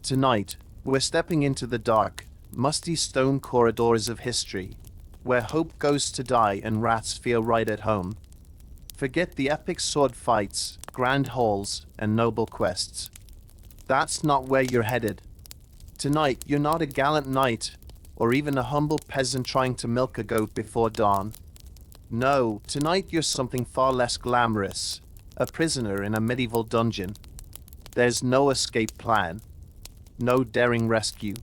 Tonight, we're stepping into the dark, musty stone corridors of history, where hope goes to die and rats feel right at home. Forget the epic sword fights, grand halls, and noble quests. That's not where you're headed. Tonight, you're not a gallant knight, or even a humble peasant trying to milk a goat before dawn. No, tonight you're something far less glamorous, a prisoner in a medieval dungeon. There's no escape plan, no daring rescue.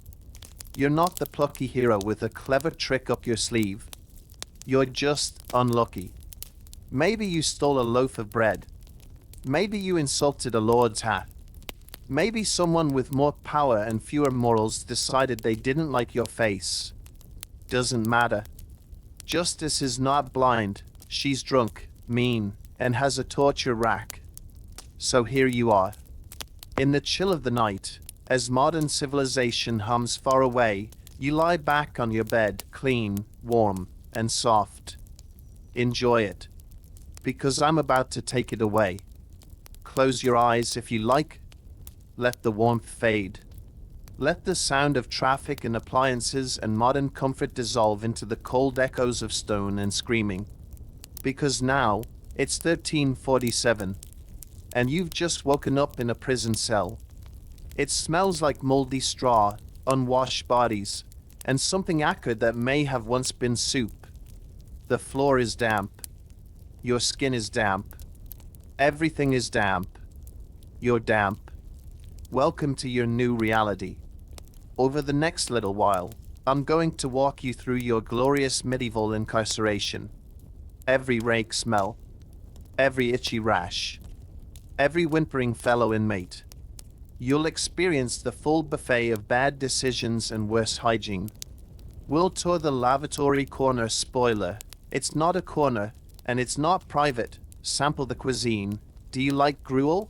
You're not the plucky hero with a clever trick up your sleeve. You're just unlucky. Maybe you stole a loaf of bread. Maybe you insulted a lord's hat. Maybe someone with more power and fewer morals decided they didn't like your face. Doesn't matter. Justice is not blind. She's drunk, mean, and has a torture rack. So here you are. In the chill of the night, as modern civilization hums far away, you lie back on your bed, clean, warm, and soft. Enjoy it. Because I'm about to take it away. Close your eyes if you like. Let the warmth fade. Let the sound of traffic and appliances and modern comfort dissolve into the cold echoes of stone and screaming. Because now, it's 1347, and you've just woken up in a prison cell. It smells like moldy straw, unwashed bodies, and something acrid that may have once been soup. The floor is damp. Your skin is damp. Everything is damp. You're damp. Welcome to your new reality. Over the next little while, I'm going to walk you through your glorious medieval incarceration. Every rake smell, every itchy rash, every whimpering fellow inmate. You'll experience the full buffet of bad decisions and worse hygiene. We'll tour the lavatory corner. Spoiler, it's not a corner, and it's not private. Sample the cuisine. Do you like gruel?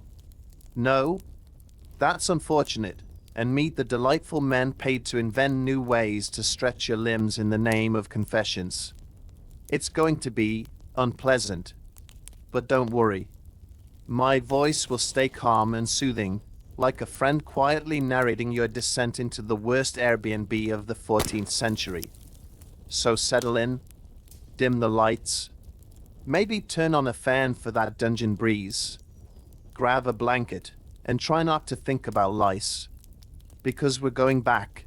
No? That's unfortunate. And meet the delightful men paid to invent new ways to stretch your limbs in the name of confessions. It's going to be unpleasant. But don't worry. My voice will stay calm and soothing, like a friend quietly narrating your descent into the worst Airbnb of the 14th century. So settle in, dim the lights, maybe turn on a fan for that dungeon breeze, grab a blanket, and try not to think about lice. Because we're going back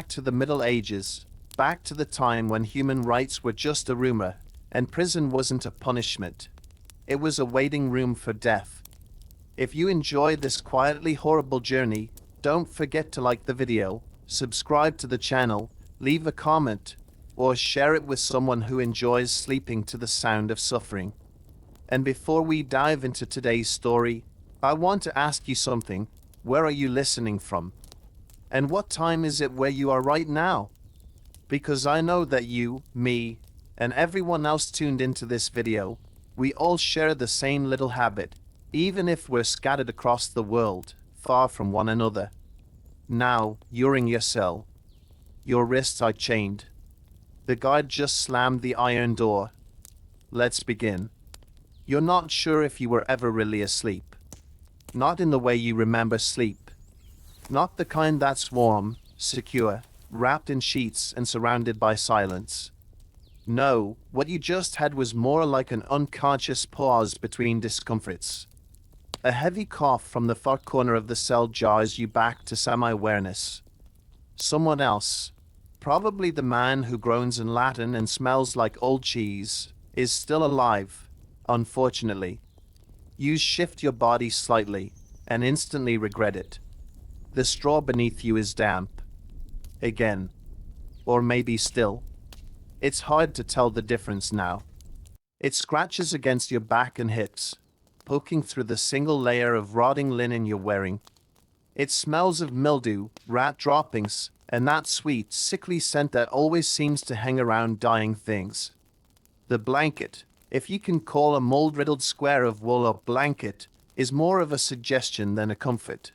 to the Middle Ages, back to the time when human rights were just a rumor, and prison wasn't a punishment. It was a waiting room for death. If you enjoy this quietly horrible journey, don't forget to like the video, subscribe to the channel, leave a comment, or share it with someone who enjoys sleeping to the sound of suffering. And before we dive into today's story, I want to ask you something. Where are you listening from? And what time is it where you are right now? Because I know that you, me, and everyone else tuned into this video, we all share the same little habit, even if we're scattered across the world, far from one another. Now, you're in your cell. Your wrists are chained. The guard just slammed the iron door. Let's begin. You're not sure if you were ever really asleep. Not in the way you remember sleep. Not the kind that's warm, secure, wrapped in sheets and surrounded by silence. No, what you just had was more like an unconscious pause between discomforts. A heavy cough from the far corner of the cell jars you back to semi-awareness. Someone else, probably the man who groans in Latin and smells like old cheese, is still alive, unfortunately. You shift your body slightly, and instantly regret it. The straw beneath you is damp. Again. Or maybe still. It's hard to tell the difference now. It scratches against your back and hips, poking through the single layer of rotting linen you're wearing. It smells of mildew, rat droppings, and that sweet, sickly scent that always seems to hang around dying things. The blanket, if you can call a mold-riddled square of wool a blanket, is more of a suggestion than a comfort.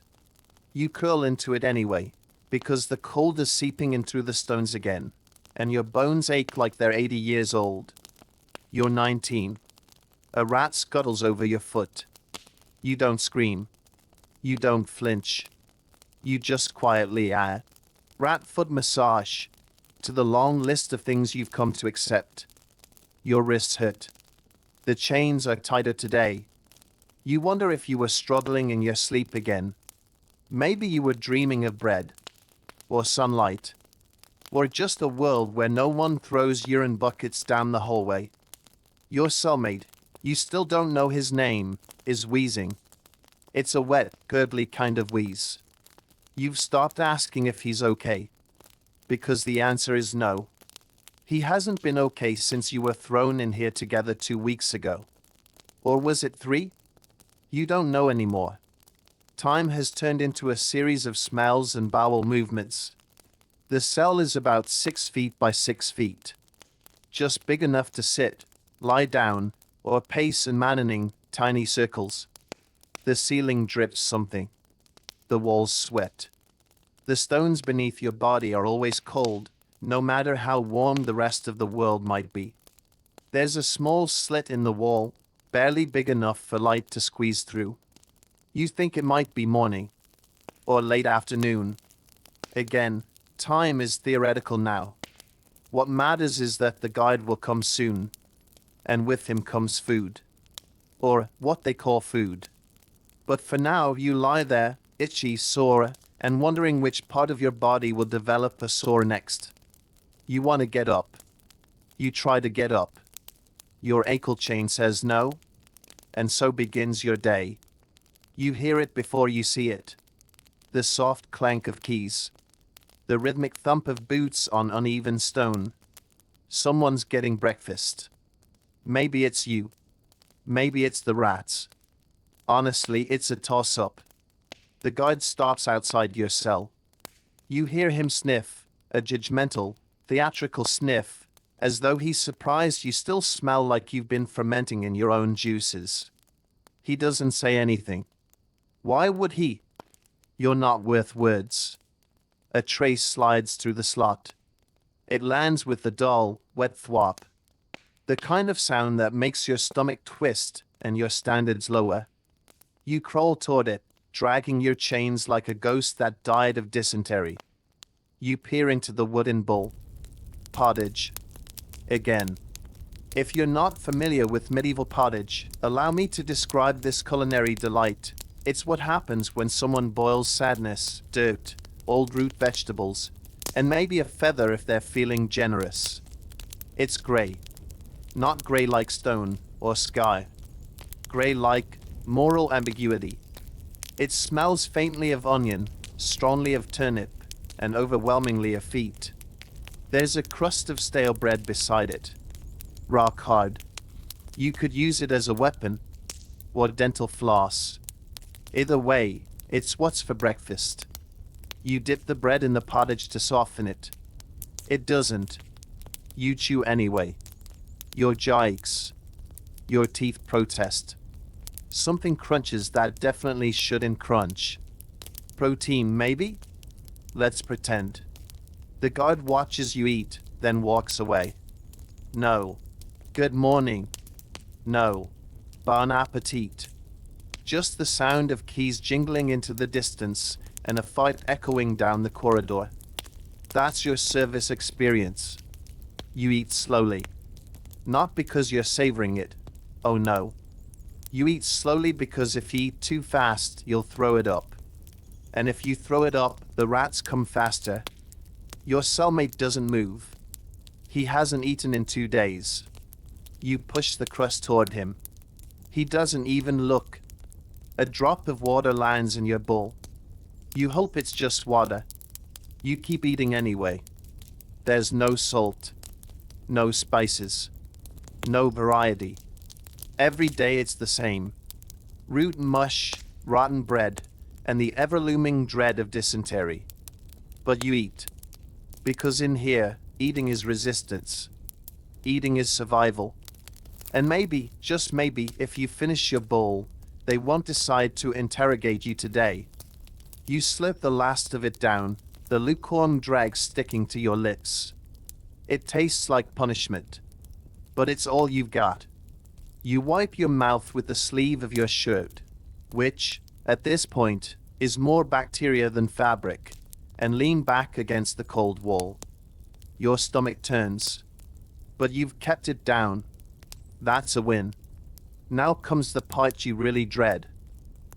You curl into it anyway, because the cold is seeping in through the stones again, and your bones ache like they're 80 years old. You're 19. A rat scuttles over your foot. You don't scream. You don't flinch. You just quietly add rat foot massage to the long list of things you've come to accept. Your wrists hurt. The chains are tighter today. You wonder if you were struggling in your sleep again. Maybe you were dreaming of bread, or sunlight, or just a world where no one throws urine buckets down the hallway. Your cellmate, you still don't know his name, is wheezing. It's a wet, gurgly kind of wheeze. You've stopped asking if he's okay, because the answer is no. He hasn't been okay since you were thrown in here together 2 weeks ago. Or was it 3? You don't know anymore. Time has turned into a series of smells and bowel movements. The cell is about 6 feet by 6 feet. Just big enough to sit, lie down, or pace in maddening, tiny circles. The ceiling drips something. The walls sweat. The stones beneath your body are always cold, no matter how warm the rest of the world might be. There's a small slit in the wall, barely big enough for light to squeeze through. You think it might be morning, or late afternoon. Again, time is theoretical now. What matters is that the guide will come soon, and with him comes food. Or what they call food. But for now, you lie there, itchy, sore, and wondering which part of your body will develop a sore next. You want to get up. You try to get up. Your ankle chain says no, and so begins your day. You hear it before you see it. The soft clank of keys. The rhythmic thump of boots on uneven stone. Someone's getting breakfast. Maybe it's you. Maybe it's the rats. Honestly, it's a toss-up. The guard stops outside your cell. You hear him sniff, a judgmental, theatrical sniff, as though he's surprised you still smell like you've been fermenting in your own juices. He doesn't say anything. Why would he? You're not worth words. A trace slides through the slot. It lands with a dull, wet thwop. The kind of sound that makes your stomach twist and your standards lower. You crawl toward it, dragging your chains like a ghost that died of dysentery. You peer into the wooden bowl. Pottage. Again. If you're not familiar with medieval pottage, allow me to describe this culinary delight. It's what happens when someone boils sadness, dirt, old root vegetables, and maybe a feather if they're feeling generous. It's gray. Not gray like stone or sky. Gray like moral ambiguity. It smells faintly of onion, strongly of turnip, and overwhelmingly of feet. There's a crust of stale bread beside it. Rock hard. You could use it as a weapon, or dental floss. Either way, it's what's for breakfast. You dip the bread in the pottage to soften it. It doesn't. You chew anyway. Your jaw aches. Your teeth protest. Something crunches that definitely shouldn't crunch. Protein, maybe? Let's pretend. The guard watches you eat, then walks away. No. Good morning. No. Bon appetit. Just the sound of keys jingling into the distance and a fight echoing down the corridor. That's your service experience. You eat slowly. Not because you're savoring it. Oh no. You eat slowly because if you eat too fast, you'll throw it up. And if you throw it up, the rats come faster. Your cellmate doesn't move. He hasn't eaten in 2 days. You push the crust toward him. He doesn't even look. A drop of water lands in your bowl. You hope it's just water. You keep eating anyway. There's no salt. No spices. No variety. Every day it's the same. Root mush, rotten bread, and the ever-looming dread of dysentery. But you eat. Because in here, eating is resistance. Eating is survival. And maybe, just maybe, if you finish your bowl, they won't decide to interrogate you today. You slip the last of it down, the lukewarm drag sticking to your lips. It tastes like punishment. But it's all you've got. You wipe your mouth with the sleeve of your shirt, which, at this point, is more bacteria than fabric, and lean back against the cold wall. Your stomach turns. But you've kept it down. That's a win. Now comes the part you really dread.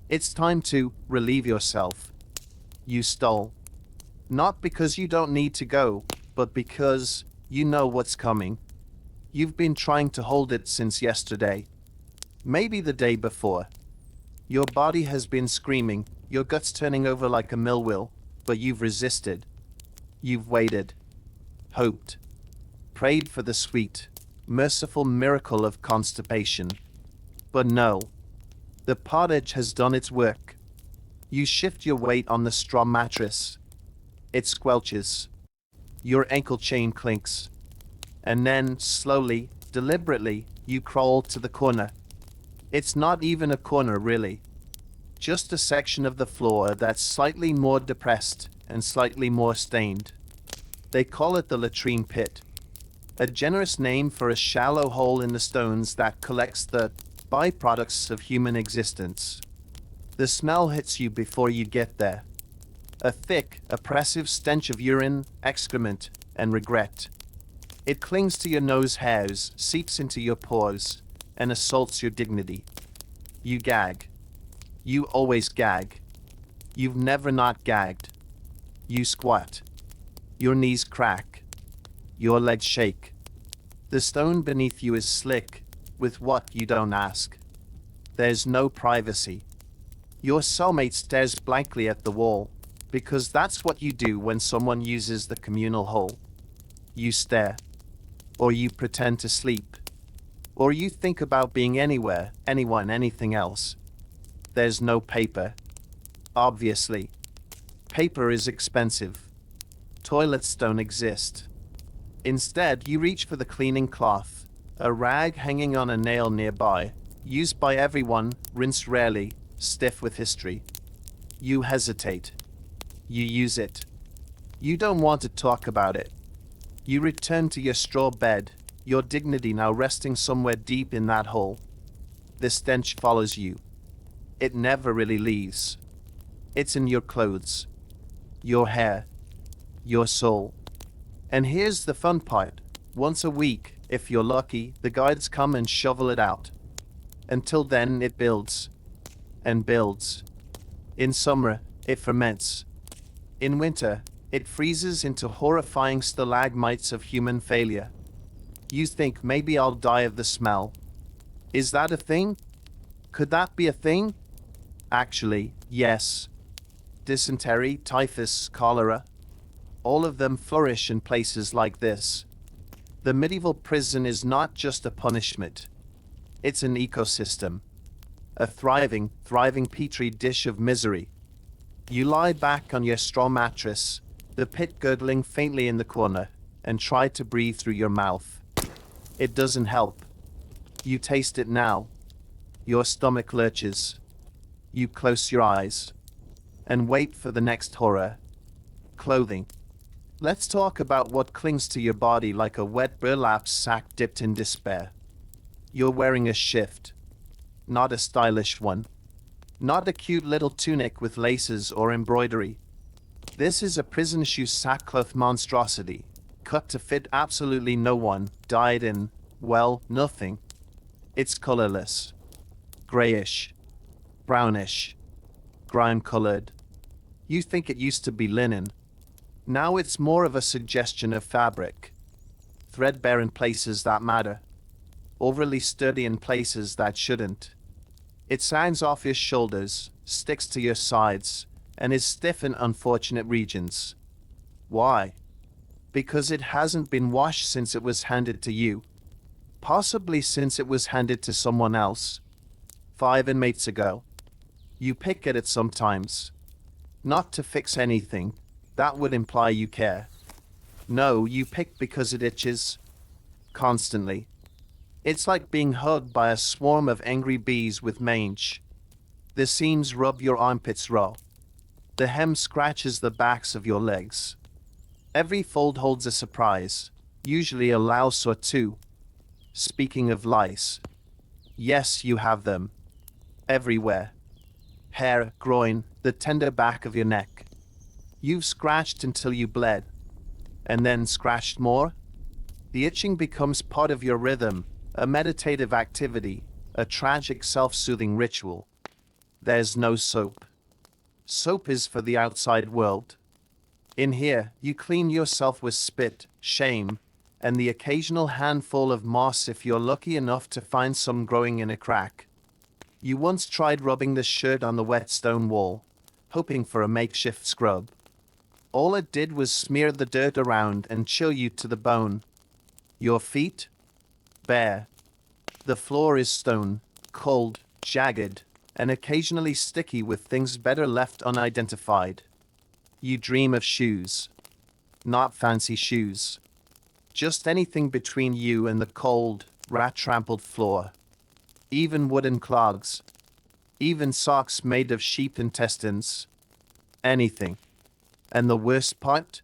It's time to relieve yourself. You stall. Not because you don't need to go, but because you know what's coming. You've been trying to hold it since yesterday. Maybe the day before. Your body has been screaming, your guts turning over like a mill wheel, but you've resisted. You've waited. Hoped. Prayed for the sweet, merciful miracle of constipation. But no. The pottage has done its work. You shift your weight on the straw mattress. It squelches. Your ankle chain clinks. And then, slowly, deliberately, you crawl to the corner. It's not even a corner, really. Just a section of the floor that's slightly more depressed and slightly more stained. They call it the latrine pit. A generous name for a shallow hole in the stones that collects the byproducts of human existence. The smell hits you before you get there. A thick, oppressive stench of urine, excrement, and regret. It clings to your nose hairs, seeps into your pores, and assaults your dignity. You gag. You always gag. You've never not gagged. You squat. Your knees crack. Your legs shake. The stone beneath you is slick with what you don't ask. There's no privacy. Your cellmate stares blankly at the wall, because that's what you do when someone uses the communal hole. You stare. Or you pretend to sleep. Or you think about being anywhere, anyone, anything else. There's no paper. Obviously. Paper is expensive. Toilets don't exist. Instead, you reach for the cleaning cloth, a rag hanging on a nail nearby, used by everyone, rinsed rarely, stiff with history. You hesitate. You use it. You don't want to talk about it. You return to your straw bed, your dignity now resting somewhere deep in that hole. The stench follows you. It never really leaves. It's in your clothes, your hair, your soul. And here's the fun part. Once a week, if you're lucky, the guides come and shovel it out. Until then, it builds. And builds. In summer, it ferments. In winter, it freezes into horrifying stalagmites of human failure. You think maybe I'll die of the smell. Is that a thing? Could that be a thing? Actually, yes. Dysentery, typhus, cholera. All of them flourish in places like this. The medieval prison is not just a punishment. It's an ecosystem. A thriving petri dish of misery. You lie back on your straw mattress, the pit gurgling faintly in the corner, and try to breathe through your mouth. It doesn't help. You taste it now. Your stomach lurches. You close your eyes and wait for the next horror. Clothing. Let's talk about what clings to your body like a wet burlap sack dipped in despair. You're wearing a shift. Not a stylish one. Not a cute little tunic with laces or embroidery. This is a prison shoe sackcloth monstrosity, cut to fit absolutely no one, dyed in, well, nothing. It's colorless. Grayish. Brownish. Grime-colored. You think it used to be linen. Now it's more of a suggestion of fabric. Threadbare in places that matter. Overly sturdy in places that shouldn't. It sangs off your shoulders, sticks to your sides, and is stiff in unfortunate regions. Why? Because it hasn't been washed since it was handed to you. Possibly since it was handed to someone else. 5 inmates ago. You pick at it sometimes. Not to fix anything. That would imply you care. No, you pick because it itches. Constantly. It's like being hugged by a swarm of angry bees with mange. The seams rub your armpits raw. The hem scratches the backs of your legs. Every fold holds a surprise, usually a louse or two. Speaking of lice. Yes, you have them. Everywhere. hair, groin, the tender back of your neck. You've scratched until you bled, and then scratched more. The itching becomes part of your rhythm, a meditative activity, a tragic self-soothing ritual. There's no soap. Soap is for the outside world. In here, you clean yourself with spit, shame, and the occasional handful of moss if you're lucky enough to find some growing in a crack. You once tried rubbing the shirt on the wet stone wall, hoping for a makeshift scrub. All it did was smear the dirt around and chill you to the bone. Your feet? Bare. The floor is stone, cold, jagged, and occasionally sticky with things better left unidentified. You dream of shoes. Not fancy shoes. Just anything between you and the cold, rat-trampled floor. Even wooden clogs. Even socks made of sheep intestines. Anything. And the worst part?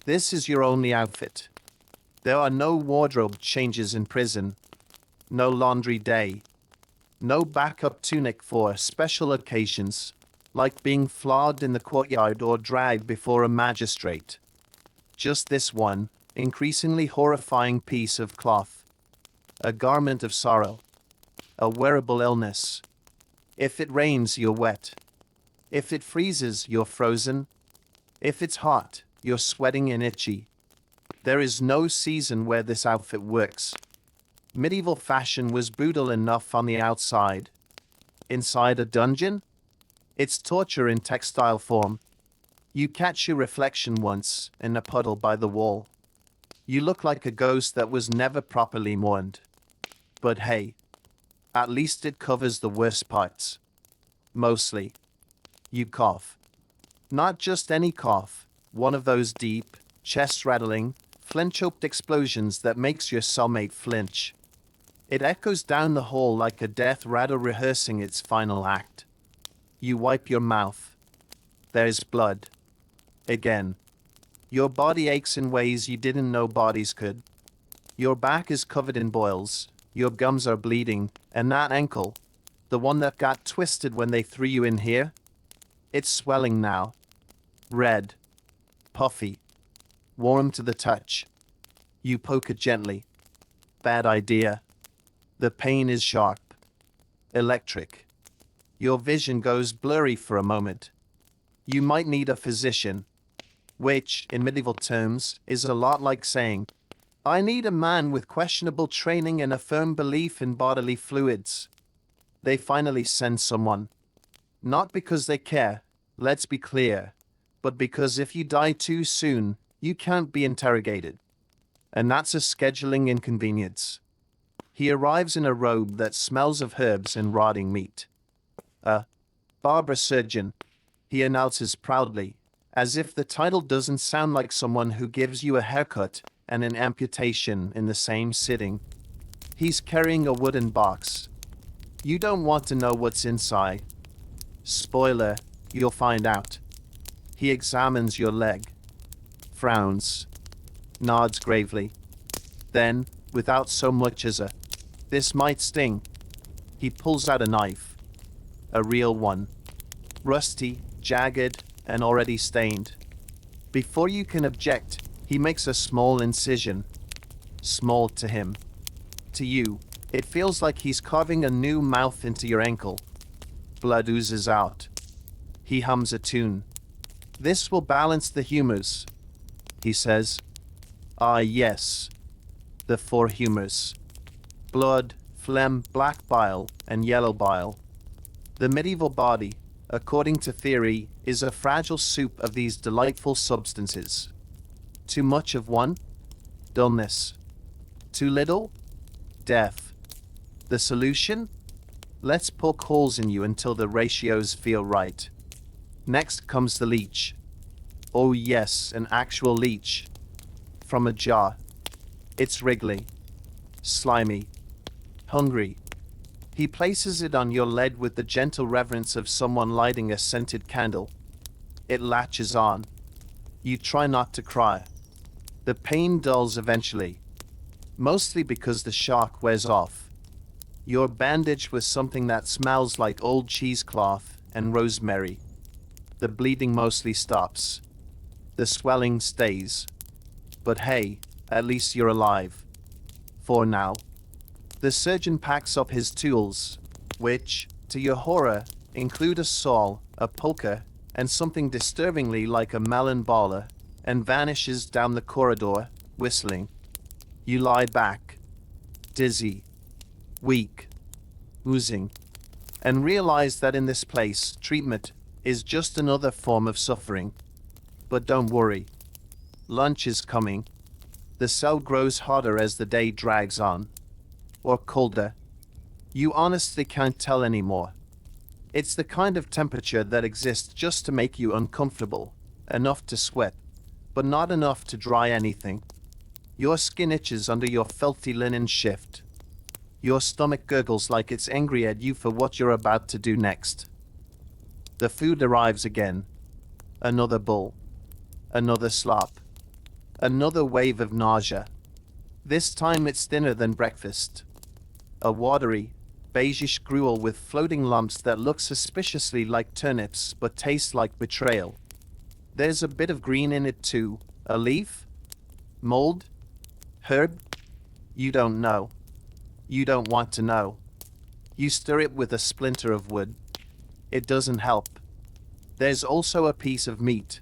This is your only outfit. There are no wardrobe changes in prison. No laundry day. No backup tunic for special occasions, like being flogged in the courtyard or dragged before a magistrate. Just this one, increasingly horrifying piece of cloth. A garment of sorrow. A wearable illness. If it rains, you're wet. If it freezes, you're frozen. If it's hot, you're sweating and itchy. There is no season where this outfit works. Medieval fashion was brutal enough on the outside. Inside a dungeon? It's torture in textile form. You catch your reflection once in a puddle by the wall. You look like a ghost that was never properly mourned. But hey, at least it covers the worst parts. Mostly. You cough. Not just any cough, one of those deep, chest-rattling, flint-choked explosions that makes your cellmate flinch. It echoes down the hall like a death rattle rehearsing its final act. You wipe your mouth. There's blood. Again. Your body aches in ways you didn't know bodies could. Your back is covered in boils, your gums are bleeding, and that ankle, the one that got twisted when they threw you in here, it's swelling now. Red. Puffy. Warm to the touch. You poke it gently. Bad idea. The pain is sharp. Electric. Your vision goes blurry for a moment. You might need a physician. Which, in medieval terms, is a lot like saying, I need a man with questionable training and a firm belief in bodily fluids. They finally send someone. Not because they care, let's be clear, but because if you die too soon, you can't be interrogated. And that's a scheduling inconvenience. He arrives in a robe that smells of herbs and rotting meat. Barber surgeon, he announces proudly, as if the title doesn't sound like someone who gives you a haircut and an amputation in the same sitting. He's carrying a wooden box. You don't want to know what's inside. Spoiler, you'll find out. He examines your leg. Frowns. Nods gravely. Then, without so much as a, this might sting, he pulls out a knife. A real one. Rusty, jagged, and already stained. Before you can object, he makes a small incision. Small to him. To you, it feels like he's carving a new mouth into your ankle. Blood oozes out. He hums a tune. This will balance the humors, he says. Ah, yes. The four humors. Blood, phlegm, black bile, and yellow bile. The medieval body, according to theory, is a fragile soup of these delightful substances. Too much of one? Dullness. Too little? Death. The solution? Let's poke holes in you until the ratios feel right. Next comes the leech. Oh yes, an actual leech. From a jar. It's wriggly. Slimy. Hungry. He places it on your lead with the gentle reverence of someone lighting a scented candle. It latches on. You try not to cry. The pain dulls eventually. Mostly because the shock wears off. You're bandaged with something that smells like old cheesecloth and rosemary. The bleeding mostly stops. The swelling stays. But hey, at least you're alive. For now. The surgeon packs up his tools, which, to your horror, include a saw, a poker, and something disturbingly like a melon baller, and vanishes down the corridor, whistling. You lie back, dizzy, weak, oozing, and realize that in this place, treatment is just another form of suffering. But don't worry. Lunch is coming. The cell grows hotter as the day drags on. Or colder. You honestly can't tell anymore. It's the kind of temperature that exists just to make you uncomfortable, enough to sweat, but not enough to dry anything. Your skin itches under your filthy linen shift. Your stomach gurgles like it's angry at you for what you're about to do next. The food arrives again. Another bowl. Another slop. Another wave of nausea. This time it's thinner than breakfast. A watery, beigeish gruel with floating lumps that look suspiciously like turnips but taste like betrayal. There's a bit of green in it too. A leaf? Mold? Herb? You don't know. You don't want to know. You stir it with a splinter of wood. It doesn't help. There's also a piece of meat.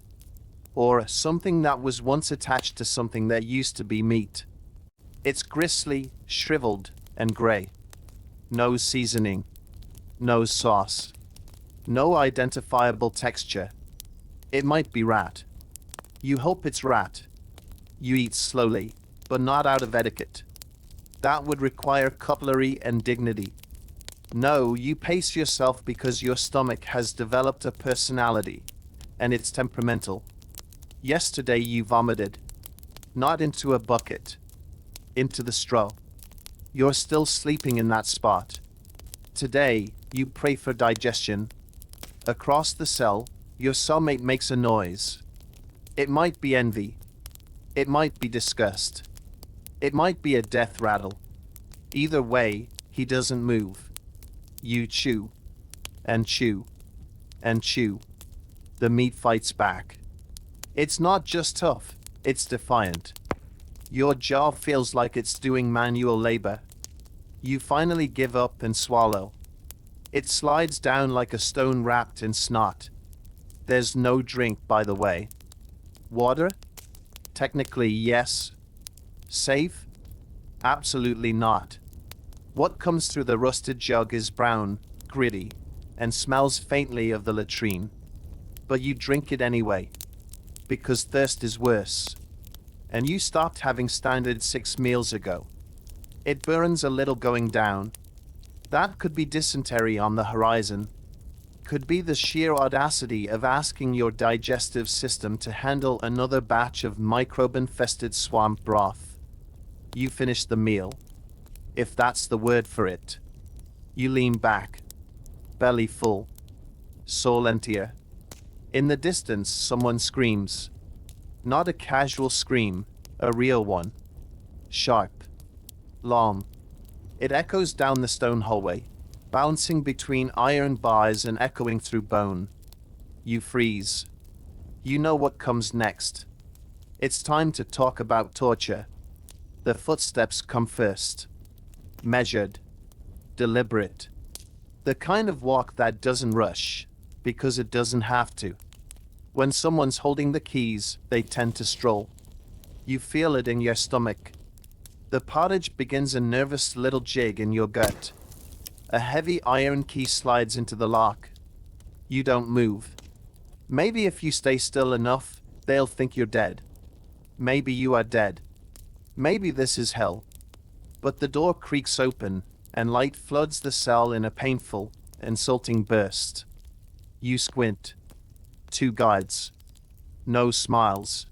Or something that was once attached to something that used to be meat. It's gristly, shriveled, and gray. No seasoning. No sauce. No identifiable texture. It might be rat. You hope it's rat. You eat slowly, but not out of etiquette. That would require cutlery and dignity. No, you pace yourself because your stomach has developed a personality, and it's temperamental. Yesterday you vomited. Not into a bucket. Into the straw. You're still sleeping in that spot. Today, you pray for digestion. Across the cell, your cellmate makes a noise. It might be envy. It might be disgust. It might be a death rattle. Either way, he doesn't move. You chew. And chew. And chew. The meat fights back. It's not just tough, it's defiant. Your jaw feels like it's doing manual labor. You finally give up and swallow. It slides down like a stone wrapped in snot. There's no drink, by the way. Water? Technically, yes. Safe? Absolutely not. What comes through the rusted jug is brown, gritty, and smells faintly of the latrine. But you drink it anyway. Because thirst is worse. And you stopped having standard 6 meals ago. It burns a little going down. That could be dysentery on the horizon. Could be the sheer audacity of asking your digestive system to handle another batch of microbe-infested swamp broth. You finish the meal. If that's the word for it. You lean back. Belly full. Soul emptier. In the distance, someone screams. Not a casual scream, a real one. Sharp. Long. It echoes down the stone hallway, bouncing between iron bars and echoing through bone. You freeze. You know what comes next. It's time to talk about torture. The footsteps come first. Measured. Deliberate. The kind of walk that doesn't rush, because it doesn't have to. When someone's holding the keys, they tend to stroll. You feel it in your stomach. The pottage begins a nervous little jig in your gut. A heavy iron key slides into the lock. You don't move. Maybe if you stay still enough, they'll think you're dead. Maybe you are dead. Maybe this is hell. But the door creaks open, and light floods the cell in a painful, insulting burst. You squint. 2 guards. No smiles.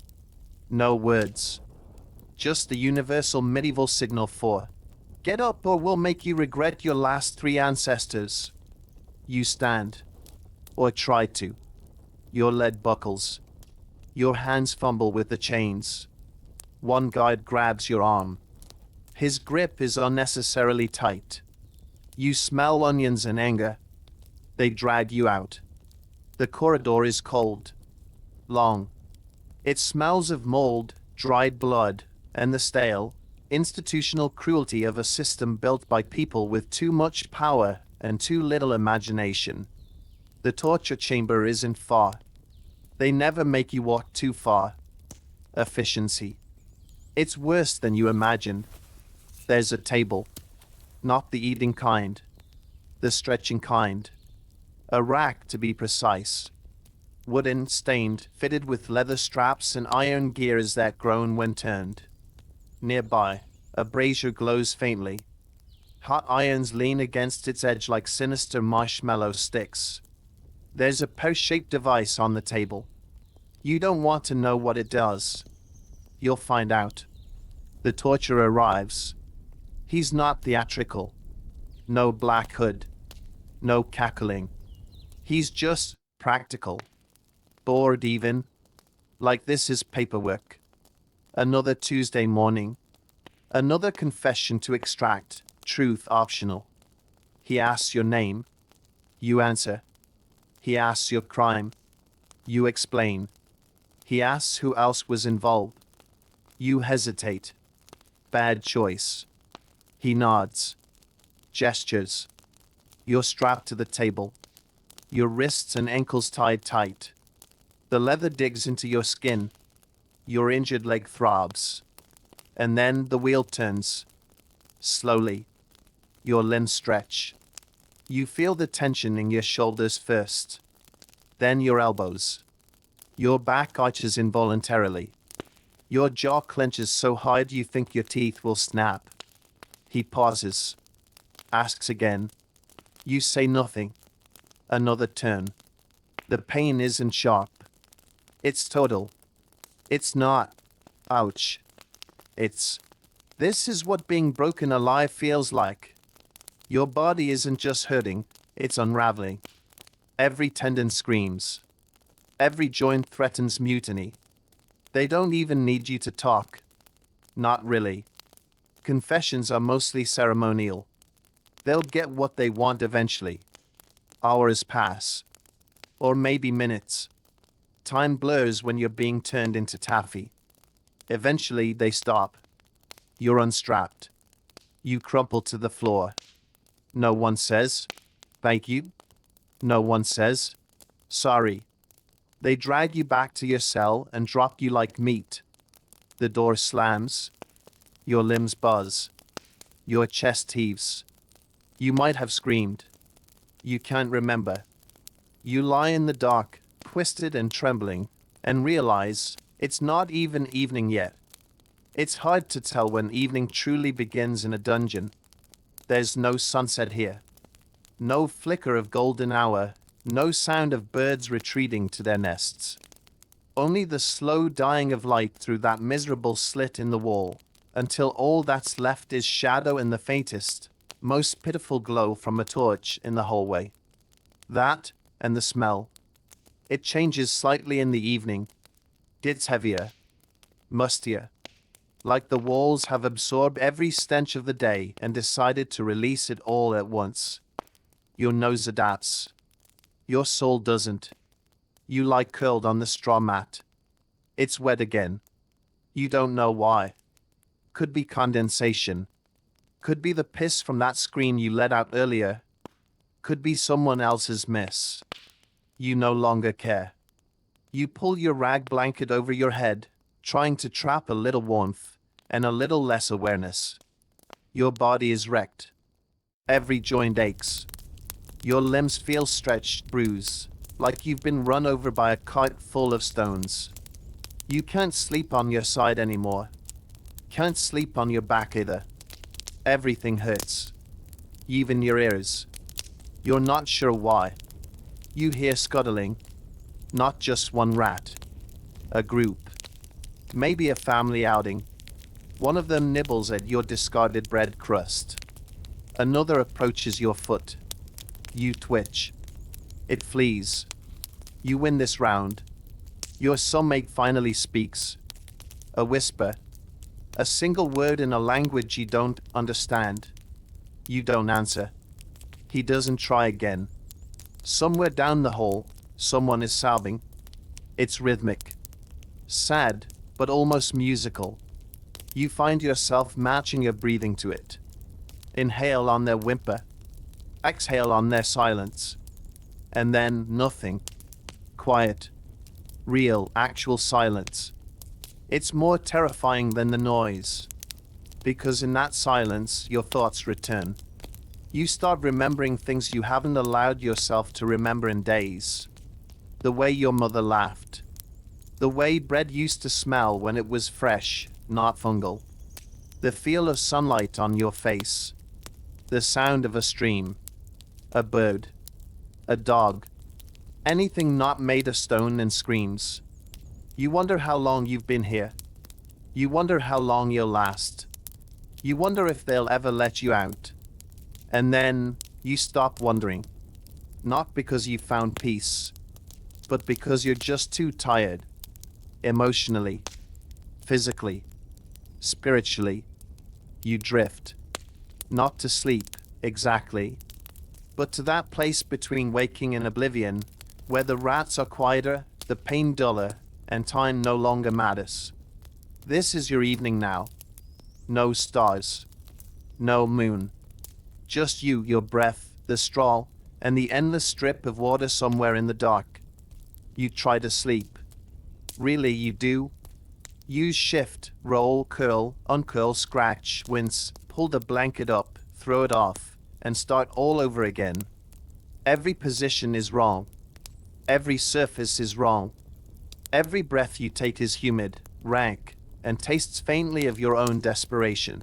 No words. Just the universal medieval signal for, get up or we'll make you regret your last 3 ancestors. You stand. Or try to. Your leg buckles. Your hands fumble with the chains. One guard grabs your arm. His grip is unnecessarily tight. You smell onions and anger. They drag you out. The corridor is cold, long. It smells of mold, dried blood, and the stale, institutional cruelty of a system built by people with too much power and too little imagination. The torture chamber isn't far. They never make you walk too far. Efficiency. It's worse than you imagine. There's a table. Not the eating kind. The stretching kind. A rack, to be precise. Wooden, stained, fitted with leather straps and iron gears that groan when turned. Nearby, a brazier glows faintly. Hot irons lean against its edge like sinister marshmallow sticks. There's a pear-shaped device on the table. You don't want to know what it does. You'll find out. The torturer arrives. He's not theatrical. No black hood. No cackling. He's just practical. Bored even. Like this is paperwork. Another Tuesday morning. Another confession to extract. Truth optional. He asks your name. You answer. He asks your crime. You explain. He asks who else was involved. You hesitate. Bad choice. He nods. Gestures. You're strapped to the table. Your wrists and ankles tied tight. The leather digs into your skin. Your injured leg throbs. And then the wheel turns. Slowly. Your limbs stretch. You feel the tension in your shoulders first. Then your elbows. Your back arches involuntarily. Your jaw clenches so hard you think your teeth will snap. He pauses. Asks again. You say nothing. Another turn. The pain isn't sharp. It's total. It's not. Ouch. It's. This is what being broken alive feels like. Your body isn't just hurting, it's unraveling. Every tendon screams. Every joint threatens mutiny. They don't even need you to talk. Not really. Confessions are mostly ceremonial. They'll get what they want eventually. Hours pass. Or maybe minutes. Time blurs when you're being turned into taffy. Eventually they stop. You're unstrapped. You crumple to the floor. No one says, "Thank you." No one says, "Sorry." They drag you back to your cell and drop you like meat. The door slams. Your limbs buzz. Your chest heaves. You might have screamed. You can't remember. You lie in the dark, twisted and trembling, and realize it's not even evening yet. It's hard to tell when evening truly begins in a dungeon. There's no sunset here. No flicker of golden hour, no sound of birds retreating to their nests. Only the slow dying of light through that miserable slit in the wall, until all that's left is shadow and the faintest, most pitiful glow from a torch in the hallway. That, and the smell. It changes slightly in the evening. It's heavier, mustier. Like the walls have absorbed every stench of the day and decided to release it all at once. Your nose adapts. Your soul doesn't. You lie curled on the straw mat. It's wet again. You don't know why. Could be condensation. Could be the piss from that scream you let out earlier. Could be someone else's mess. You no longer care. You pull your rag blanket over your head, trying to trap a little warmth and a little less awareness. Your body is wrecked. Every joint aches. Your limbs feel stretched, bruised, like you've been run over by a cart full of stones. You can't sleep on your side anymore. Can't sleep on your back either. Everything hurts. Even your ears. You're not sure why. You hear scuttling. Not just one rat. A group. Maybe a family outing. One of them nibbles at your discarded bread crust. Another approaches your foot. You twitch. It flees. You win this round. Your cellmate finally speaks. A whisper. A single word in a language you don't understand. You don't answer. He doesn't try again. Somewhere down the hall, Someone is sobbing. It's rhythmic. Sad, but almost musical. You find yourself matching your breathing to it. Inhale on their whimper. Exhale on their silence. And then nothing. Quiet. Real, actual silence. It's more terrifying than the noise. Because in that silence, your thoughts return. You start remembering things you haven't allowed yourself to remember in days. The way your mother laughed. The way bread used to smell when it was fresh, not fungal. The feel of sunlight on your face. The sound of a stream. A bird. A dog. Anything not made of stone and screams. You wonder how long you've been here. You wonder how long you'll last. You wonder if they'll ever let you out. And then you stop wondering. Not because you found peace, but because you're just too tired. Emotionally, physically, spiritually. You drift. Not to sleep, exactly, but to that place between waking and oblivion, where the rats are quieter, the pain duller, and time no longer matters. This is your evening now. No stars. No moon. Just you, your breath, the straw, and the endless strip of water somewhere in the dark. You try to sleep. Really, you do? Use shift, roll, curl, uncurl, scratch, wince, pull the blanket up, throw it off, and start all over again. Every position is wrong. Every surface is wrong. Every breath you take is humid, rank, and tastes faintly of your own desperation.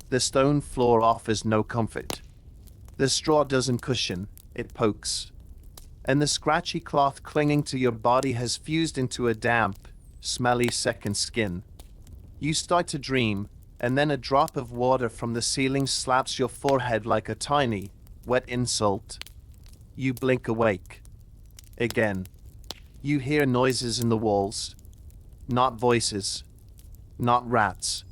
The stone floor offers no comfort. The straw doesn't cushion, it pokes. And the scratchy cloth clinging to your body has fused into a damp, smelly second skin. You start to dream, and then a drop of water from the ceiling slaps your forehead like a tiny, wet insult. You blink awake. Again. You hear noises in the walls. Not voices. Not rats.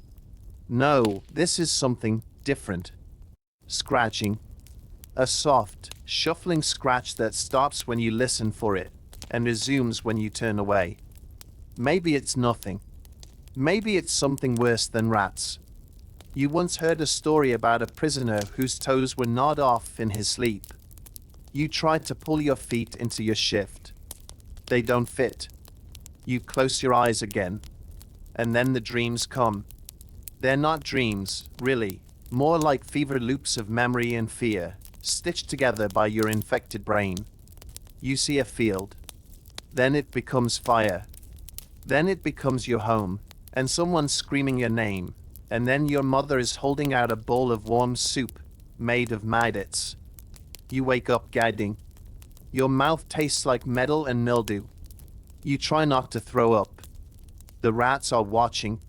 No, this is something different. Scratching. A soft, shuffling scratch that stops when you listen for it, and resumes when you turn away. Maybe it's nothing. Maybe it's something worse than rats. You once heard a story about a prisoner whose toes were gnawed off in his sleep. You try to pull your feet into your shift. They don't fit. You close your eyes again. And then the dreams come. They're not dreams, really, more like fever loops of memory and fear, stitched together by your infected brain. You see a field. Then it becomes fire. Then it becomes your home, and someone screaming your name, and then your mother is holding out a bowl of warm soup, made of maggots. You wake up gagging. Your mouth tastes like metal and mildew. You try not to throw up. The rats are watching.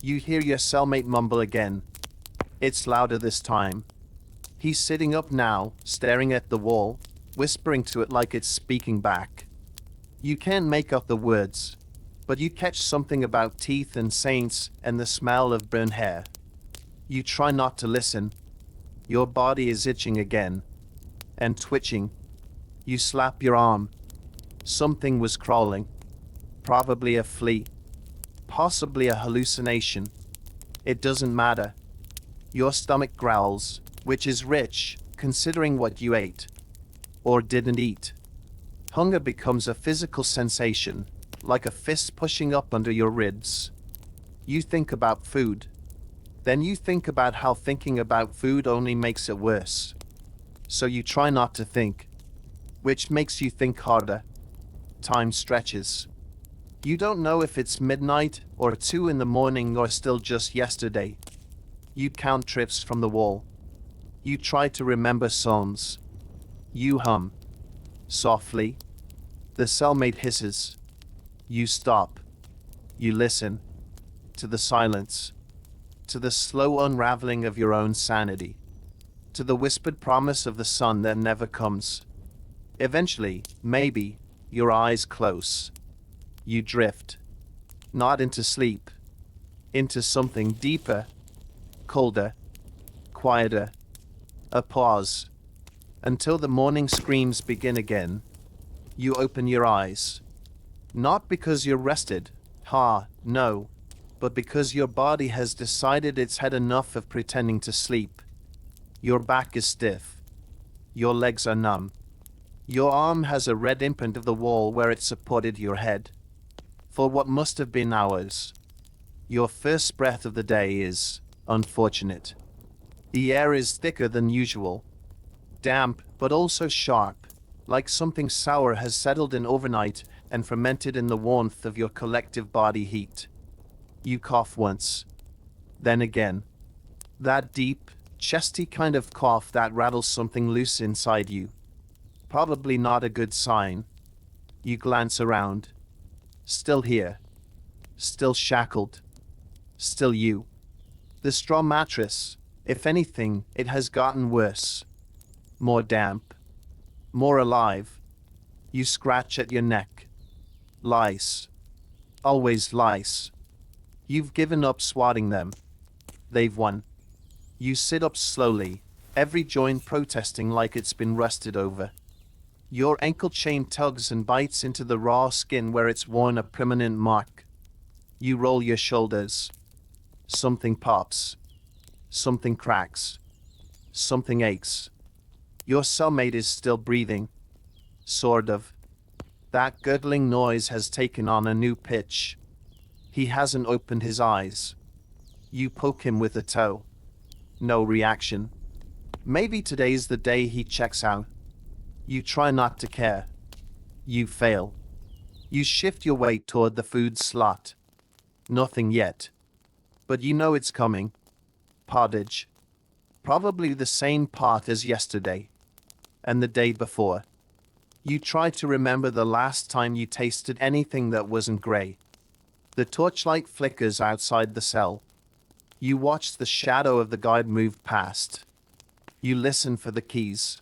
You hear your cellmate mumble again. It's louder this time. He's sitting up now, staring at the wall, whispering to it like it's speaking back. You can't make out the words, but you catch something about teeth and saints and the smell of burnt hair. You try not to listen. Your body is itching again. And twitching. You slap your arm. Something was crawling. Probably a flea. Possibly a hallucination. It doesn't matter. Your stomach growls, which is rich, considering what you ate. Or didn't eat. Hunger becomes a physical sensation, like a fist pushing up under your ribs. You think about food. Then you think about how thinking about food only makes it worse. So you try not to think. Which makes you think harder. Time stretches. You don't know if it's midnight, or 2 in the morning, or still just yesterday. You count trips from the wall. You try to remember songs. You hum. Softly. The cellmate hisses. You stop. You listen. To the silence. To the slow unraveling of your own sanity. To the whispered promise of the sun that never comes. Eventually, maybe, your eyes close. You drift. Not into sleep. Into something deeper. Colder. Quieter. A pause. Until the morning screams begin again. You open your eyes. Not because you're rested, no, but because your body has decided it's had enough of pretending to sleep. Your back is stiff. Your legs are numb. Your arm has a red imprint of the wall where it supported your head. For what must have been hours, your first breath of the day is unfortunate. The air is thicker than usual, damp but also sharp, like something sour has settled in overnight and fermented in the warmth of your collective body heat. You cough once, then again. That deep, chesty kind of cough that rattles something loose inside you. Probably not a good sign. You glance around. Still here. Still shackled. Still you. The straw mattress, if anything, it has gotten worse. More damp. More alive. You scratch at your neck. Lice. Always lice. You've given up swatting them. They've won. You sit up slowly, every joint protesting like it's been rusted over. Your ankle chain tugs and bites into the raw skin where it's worn a permanent mark. You roll your shoulders. Something pops. Something cracks. Something aches. Your cellmate is still breathing. Sort of. That gurgling noise has taken on a new pitch. He hasn't opened his eyes. You poke him with a toe. No reaction. Maybe today's the day he checks out. You try not to care. You fail. You shift your weight toward the food slot. Nothing yet. But you know it's coming. Pottage. Probably the same pot as yesterday. And the day before. You try to remember the last time you tasted anything that wasn't grey. The torchlight flickers outside the cell. You watch the shadow of the guard move past. You listen for the keys.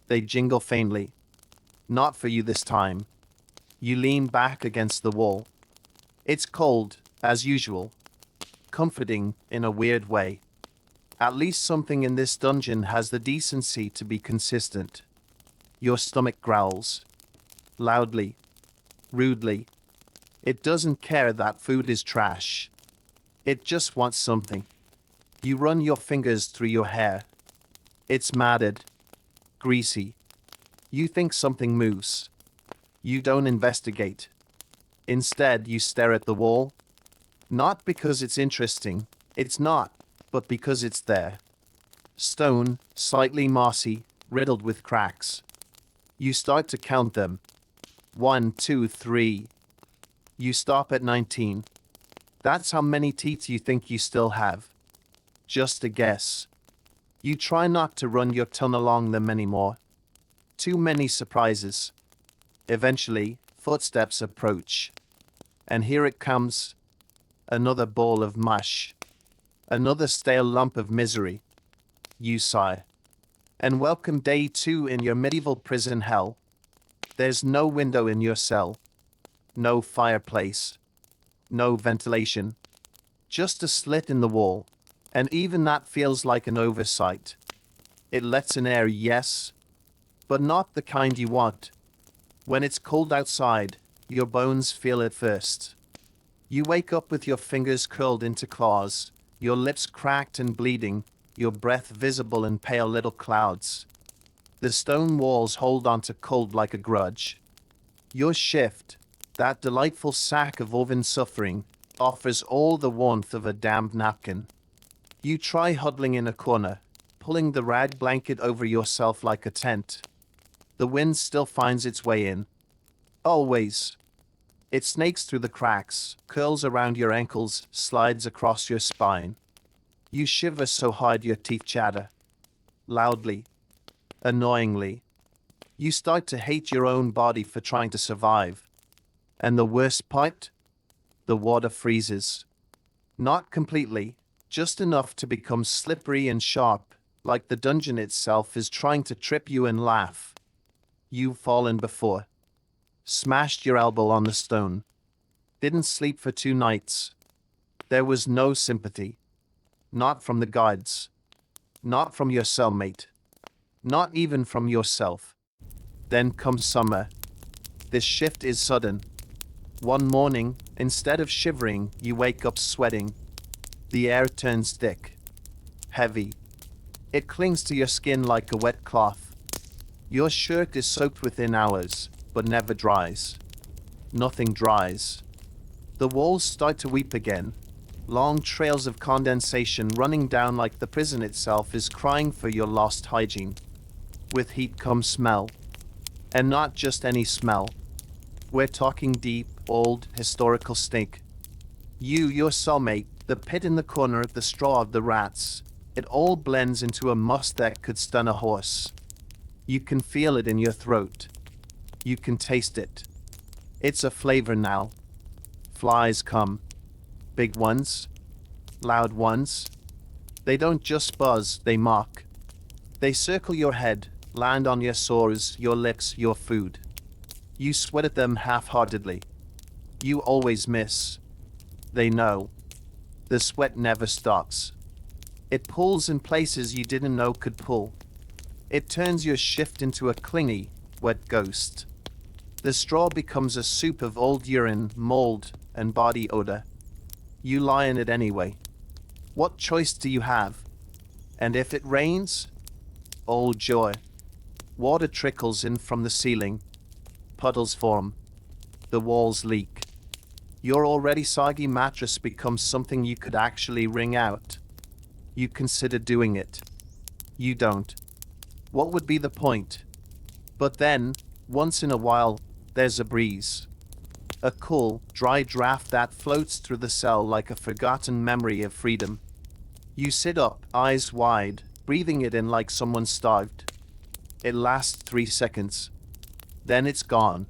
They jingle faintly. Not for you this time. You lean back against the wall. It's cold, as usual. Comforting, in a weird way. At least something in this dungeon has the decency to be consistent. Your stomach growls. Loudly. Rudely. It doesn't care that food is trash. It just wants something. You run your fingers through your hair. It's matted. Greasy. You think something moves. You don't investigate. Instead, you stare at the wall. Not because it's interesting. It's not. But because it's there. Stone, slightly mossy, riddled with cracks. You start to count them. 1, 2, 3. You stop at 19. That's how many teeth you think you still have. Just a guess. You try not to run your tongue along them anymore. Too many surprises. Eventually, footsteps approach. And here it comes. Another ball of mush. Another stale lump of misery. You sigh. And welcome day 2 in your medieval prison hell. There's no window in your cell. No fireplace. No ventilation. Just a slit in the wall. And even that feels like an oversight. It lets in air, yes, but not the kind you want. When it's cold outside, your bones feel it first. You wake up with your fingers curled into claws, your lips cracked and bleeding, your breath visible in pale little clouds. The stone walls hold onto cold like a grudge. Your shift, that delightful sack of woven suffering, offers all the warmth of a damp napkin. You try huddling in a corner, pulling the rag blanket over yourself like a tent. The wind still finds its way in. Always. It snakes through the cracks, curls around your ankles, slides across your spine. You shiver so hard your teeth chatter. Loudly. Annoyingly. You start to hate your own body for trying to survive. And the worst part? The water freezes. Not completely, just enough to become slippery and sharp, like the dungeon itself is trying to trip you and laugh. You've fallen before. Smashed your elbow on the stone. Didn't sleep for 2 nights. There was no sympathy. Not from the guards. Not from your cellmate. Not even from yourself. Then comes summer. This shift is sudden. One morning, instead of shivering, you wake up sweating. The air turns thick, heavy. It clings to your skin like a wet cloth. Your shirt is soaked within hours, but never dries. Nothing dries. The walls start to weep again. Long trails of condensation running down like the prison itself is crying for your lost hygiene. With heat comes smell. And not just any smell. We're talking deep, old, historical stink. You, your cellmate, the pit in the corner, the straw of the rats. It all blends into a must that could stun a horse. You can feel it in your throat. You can taste it. It's a flavor now. Flies come. Big ones. Loud ones. They don't just buzz, they mock. They circle your head, land on your sores, your lips, your food. You sweat at them half-heartedly. You always miss. They know. The sweat never stops. It pulls in places you didn't know could pull. It turns your shift into a clingy, wet ghost. The straw becomes a soup of old urine, mold, and body odor. You lie in it anyway. What choice do you have? And if it rains? Oh joy. Water trickles in from the ceiling. Puddles form. The walls leak. Your already soggy mattress becomes something you could actually wring out. You consider doing it. You don't. What would be the point? But then, once in a while, there's a breeze. A cool, dry draft that floats through the cell like a forgotten memory of freedom. You sit up, eyes wide, breathing it in like someone starved. It lasts 3 seconds. Then it's gone.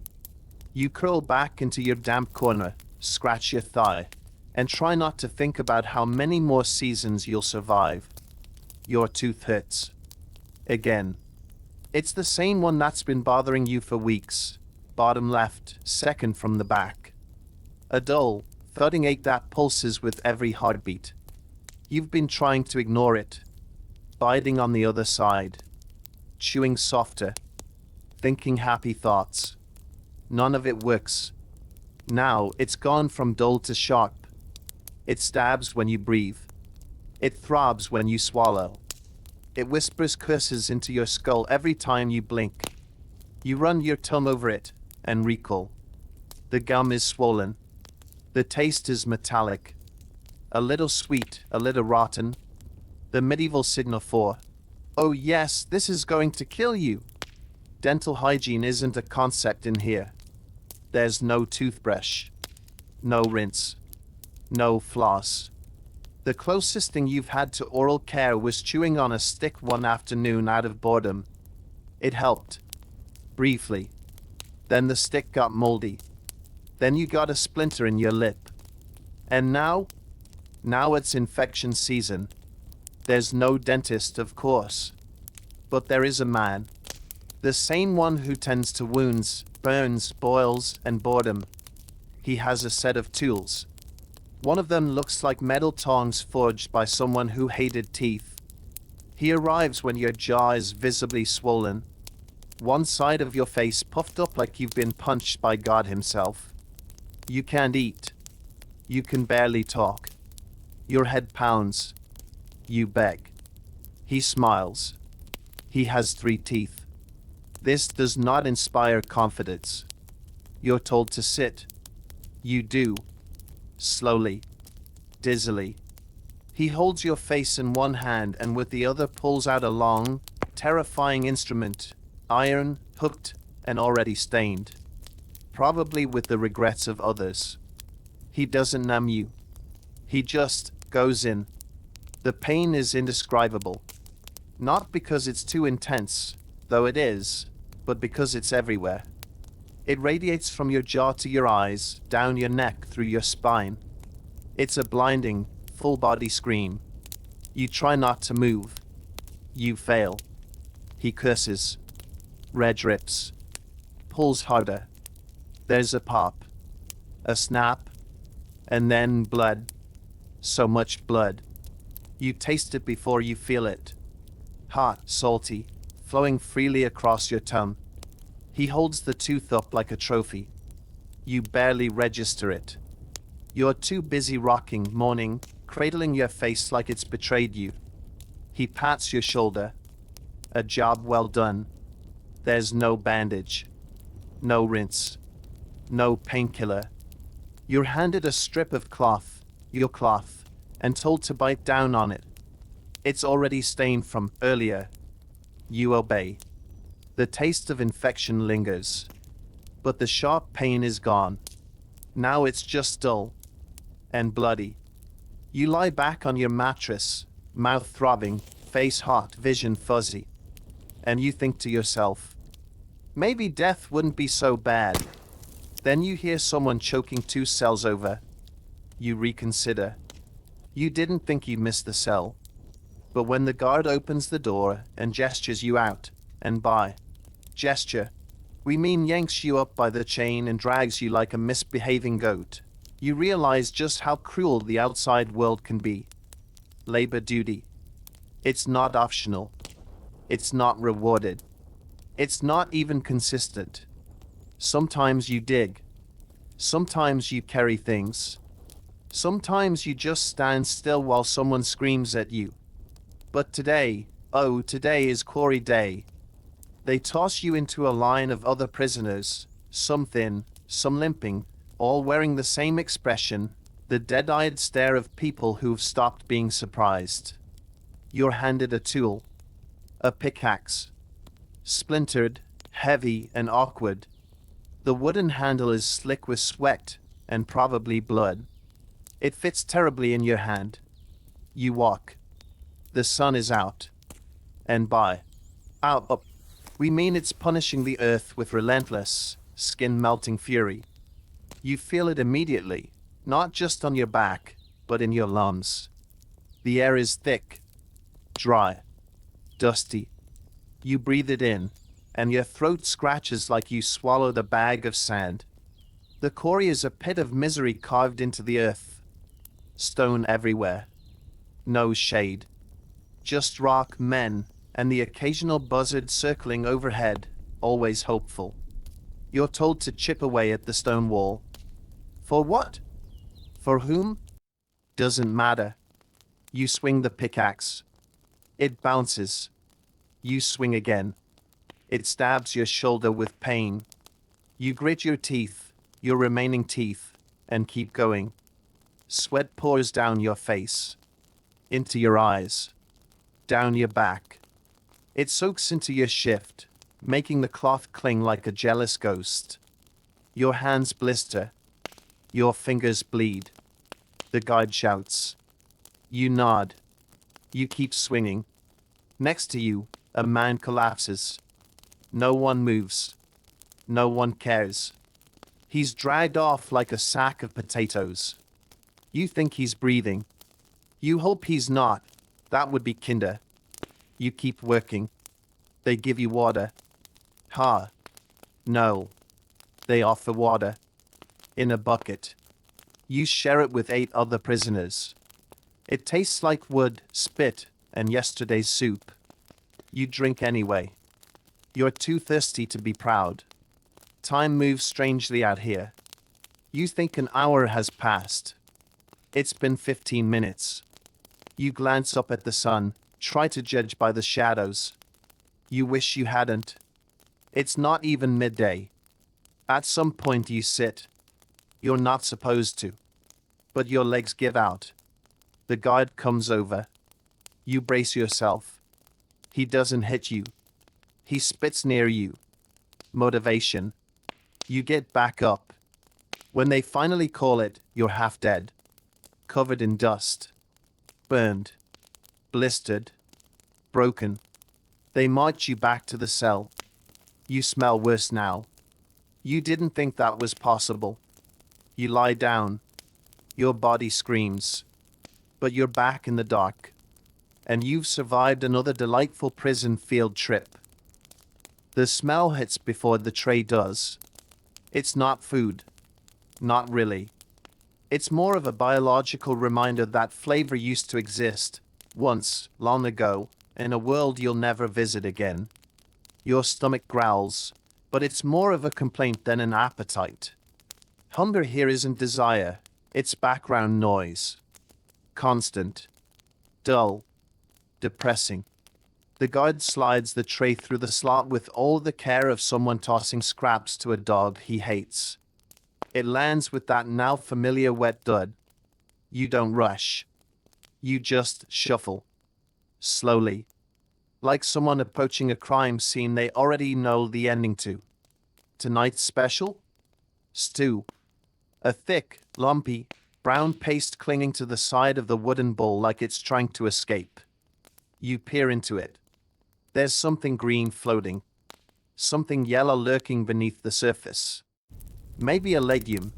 You curl back into your damp corner, scratch your thigh, and try not to think about how many more seasons you'll survive. Your tooth hurts. Again. It's the same one that's been bothering you for weeks. Bottom left, second from the back. A dull, thudding ache that pulses with every heartbeat. You've been trying to ignore it. Biting on the other side. Chewing softer. Thinking happy thoughts. None of it works. Now it's gone from dull to sharp. It stabs when you breathe. It throbs when you swallow. It whispers curses into your skull every time you blink. You run your tongue over it and recoil. The gum is swollen. The taste is metallic. A little sweet, a little rotten. The medieval signal for, oh yes, this is going to kill you. Dental hygiene isn't a concept in here. There's no toothbrush. No rinse. No floss. The closest thing you've had to oral care was chewing on a stick one afternoon out of boredom. It helped. Briefly. Then the stick got moldy. Then you got a splinter in your lip. And now? Now it's infection season. There's no dentist, of course. But there is a man. The same one who tends to wounds, burns, boils, and boredom. He has a set of tools. One of them looks like metal tongs forged by someone who hated teeth. He arrives when your jaw is visibly swollen. One side of your face puffed up like you've been punched by God himself. You can't eat. You can barely talk. Your head pounds. You beg. He smiles. He has 3 teeth. This does not inspire confidence. You're told to sit. You do. Slowly. Dizzily. He holds your face in one hand and with the other pulls out a long, terrifying instrument, iron, hooked, and already stained. Probably with the regrets of others. He doesn't numb you. He just goes in. The pain is indescribable. Not because it's too intense, though it is, but because it's everywhere. It radiates from your jaw to your eyes, down your neck, through your spine. It's a blinding, full-body scream. You try not to move. You fail. He curses. Red drips. Pulls harder. There's a pop. A snap. And then blood. So much blood. You taste it before you feel it. Hot, salty, flowing freely across your tongue. He holds the tooth up like a trophy. You barely register it. You're too busy rocking, moaning, cradling your face like it's betrayed you. He pats your shoulder. A job well done. There's no bandage. No rinse. No painkiller. You're handed a strip of cloth, your cloth, and told to bite down on it. It's already stained from earlier. You obey. The taste of infection lingers. But the sharp pain is gone. Now it's just dull. And bloody. You lie back on your mattress, mouth throbbing, face hot, vision fuzzy. And you think to yourself, maybe death wouldn't be so bad. Then you hear someone choking 2 cells over. You reconsider. You didn't think you missed the cell. But when the guard opens the door and gestures you out, and by gesture, we mean yanks you up by the chain and drags you like a misbehaving goat, you realize just how cruel the outside world can be. Labor duty. It's not optional. It's not rewarded. It's not even consistent. Sometimes you dig. Sometimes you carry things. Sometimes you just stand still while someone screams at you. But today, oh, today is Quarry Day. They toss you into a line of other prisoners, some thin, some limping, all wearing the same expression, the dead-eyed stare of people who've stopped being surprised. You're handed a tool. A pickaxe. Splintered, heavy, and awkward. The wooden handle is slick with sweat, and probably blood. It fits terribly in your hand. You walk. The sun is out. And by out up, we mean it's punishing the earth with relentless, skin-melting fury. You feel it immediately, not just on your back, but in your lungs. The air is thick, dry, dusty. You breathe it in, and your throat scratches like you swallowed a bag of sand. The quarry is a pit of misery carved into the earth. Stone everywhere. No shade. Just rock, men, and the occasional buzzard circling overhead, always hopeful. You're told to chip away at the stone wall. For what? For whom? Doesn't matter. You swing the pickaxe. It bounces. You swing again. It stabs your shoulder with pain. You grit your teeth, your remaining teeth, and keep going. Sweat pours down your face, into your eyes, down your back. It soaks into your shift, making the cloth cling like a jealous ghost. Your hands blister. Your fingers bleed. The guide shouts. You nod. You keep swinging. Next to you, a man collapses. No one moves. No one cares. He's dragged off like a sack of potatoes. You think he's breathing. You hope he's not. That would be kinder. You keep working. They give you water. Ha. No. They offer water. In a bucket. You share it with 8 other prisoners. It tastes like wood, spit, and yesterday's soup. You drink anyway. You're too thirsty to be proud. Time moves strangely out here. You think an hour has passed. It's been 15 minutes. You glance up at the sun, try to judge by the shadows. You wish you hadn't. It's not even midday. At some point you sit. You're not supposed to. But your legs give out. The guard comes over. You brace yourself. He doesn't hit you. He spits near you. Motivation. You get back up. When they finally call it, you're half dead. Covered in dust. Burned. Blistered. Broken. They march you back to the cell. You smell worse now. You didn't think that was possible. You lie down. Your body screams. But you're back in the dark. And you've survived another delightful prison field trip. The smell hits before the tray does. It's not food. Not really. It's more of a biological reminder that flavor used to exist, once, long ago, in a world you'll never visit again. Your stomach growls. but it's more of a complaint than an appetite. Hunger here isn't desire, it's background noise. Constant. Dull. Depressing. The guard slides the tray through the slot with all the care of someone tossing scraps to a dog he hates. It lands with that now familiar wet thud. You don't rush. You just shuffle. Slowly. Like someone approaching a crime scene they already know the ending to. Tonight's special? Stew. A thick, lumpy, brown paste clinging to the side of the wooden bowl like it's trying to escape. You peer into it. There's something green floating. Something yellow lurking beneath the surface. Maybe a legume.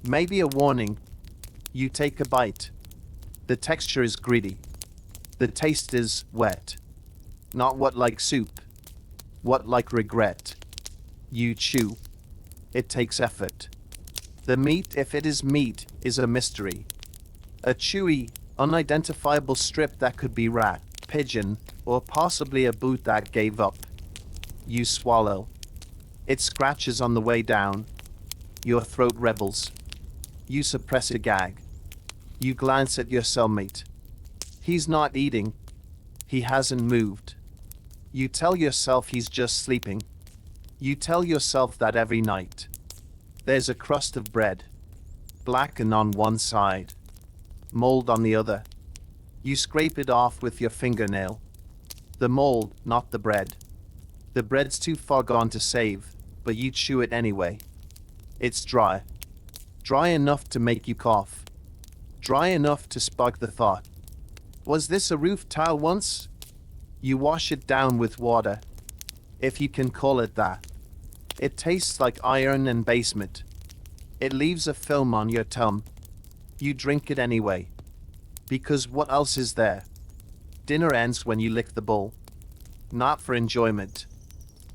Maybe a warning. You take a bite. The texture is gritty. The taste is wet. Not what like soup. What like regret. You chew. It takes effort. The meat, if it is meat, is a mystery. A chewy, unidentifiable strip that could be rat, pigeon, or possibly a boot that gave up. You swallow. It scratches on the way down. Your throat rebels. You suppress a gag. You glance at your cellmate. He's not eating. He hasn't moved. You tell yourself he's just sleeping. You tell yourself that every night. There's a crust of bread. Blackened on one side. Mold on the other. You scrape it off with your fingernail. The mold, not the bread. The bread's too far gone to save, but you chew it anyway. It's dry. Dry enough to make you cough. Dry enough to spark the thought. Was this a roof tile once? You wash it down with water. If you can call it that. It tastes like iron and basement. It leaves a film on your tongue. You drink it anyway. Because what else is there? Dinner ends when you lick the bowl. Not for enjoyment.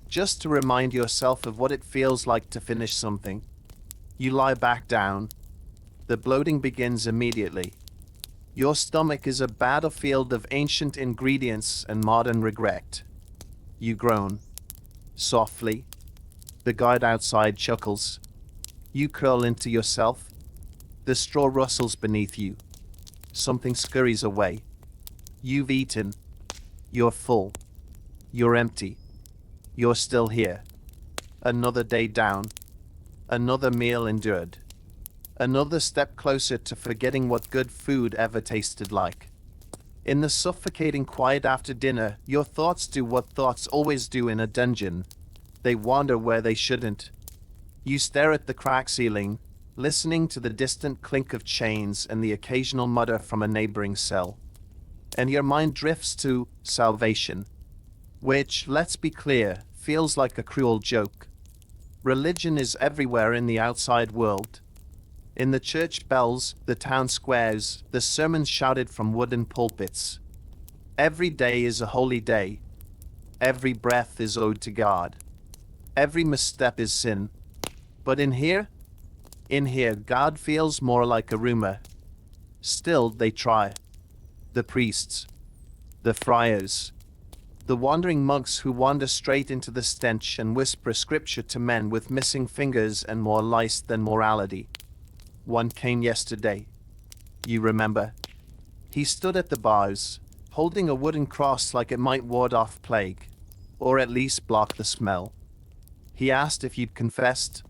Just to remind yourself of what it feels like to finish something. You lie back down. The bloating begins immediately. Your stomach is a battlefield of ancient ingredients and modern regret. You groan. Softly. The guard outside chuckles. You curl into yourself. The straw rustles beneath you. Something scurries away. You've eaten. You're full. You're empty. You're still here. Another day down. Another meal endured. Another step closer to forgetting what good food ever tasted like. In the suffocating quiet after dinner, your thoughts do what thoughts always do in a dungeon. They wander where they shouldn't. You stare at the cracked ceiling, listening to the distant clink of chains and the occasional mutter from a neighboring cell. And your mind drifts to salvation, which, let's be clear, feels like a cruel joke. Religion is everywhere in the outside world. In the church bells, the town squares, the sermons shouted from wooden pulpits. Every day is a holy day. Every breath is owed to God. Every misstep is sin. But in here, God feels more like a rumor. Still, they try. The priests, the friars, the wandering monks who wander straight into the stench and whisper scripture to men with missing fingers and more lice than morality. One came yesterday. You remember? He stood at the bars, holding a wooden cross like it might ward off plague, or at least block the smell. He asked if you'd confessed.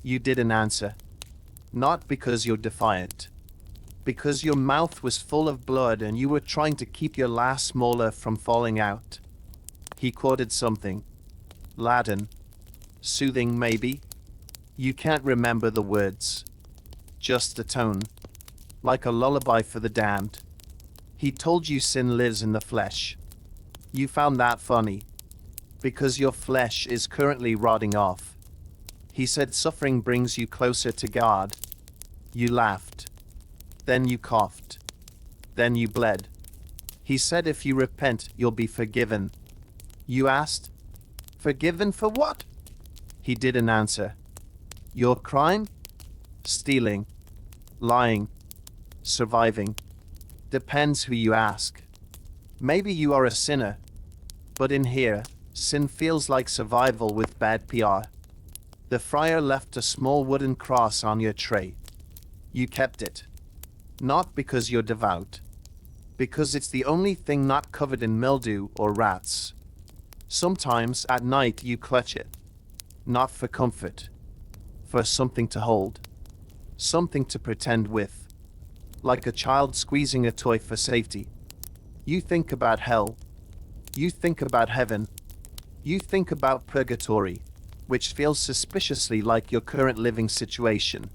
You didn't answer. Not because you're defiant. Because your mouth was full of blood and you were trying to keep your last molar from falling out. He quoted something. Latin. Soothing, maybe? You can't remember the words. Just the tone. Like a lullaby for the damned. He told you sin lives in the flesh. You found that funny. Because your flesh is currently rotting off. He said suffering brings you closer to God. You laughed. Then you coughed. Then you bled. He said if you repent, you'll be forgiven. You asked, forgiven for what? He didn't answer. Your crime? Stealing. Lying. Surviving. Depends who you ask. Maybe you are a sinner. But in here, Sin feels like survival with bad PR. The friar left a small wooden cross on your tray. You kept it. Not because you're devout. Because it's the only thing not covered in mildew or rats. Sometimes at night you clutch it. Not for comfort. For something to hold. Something to pretend with. Like a child squeezing a toy for safety. You think about hell. You think about heaven. You think about purgatory, which feels suspiciously like your current living situation.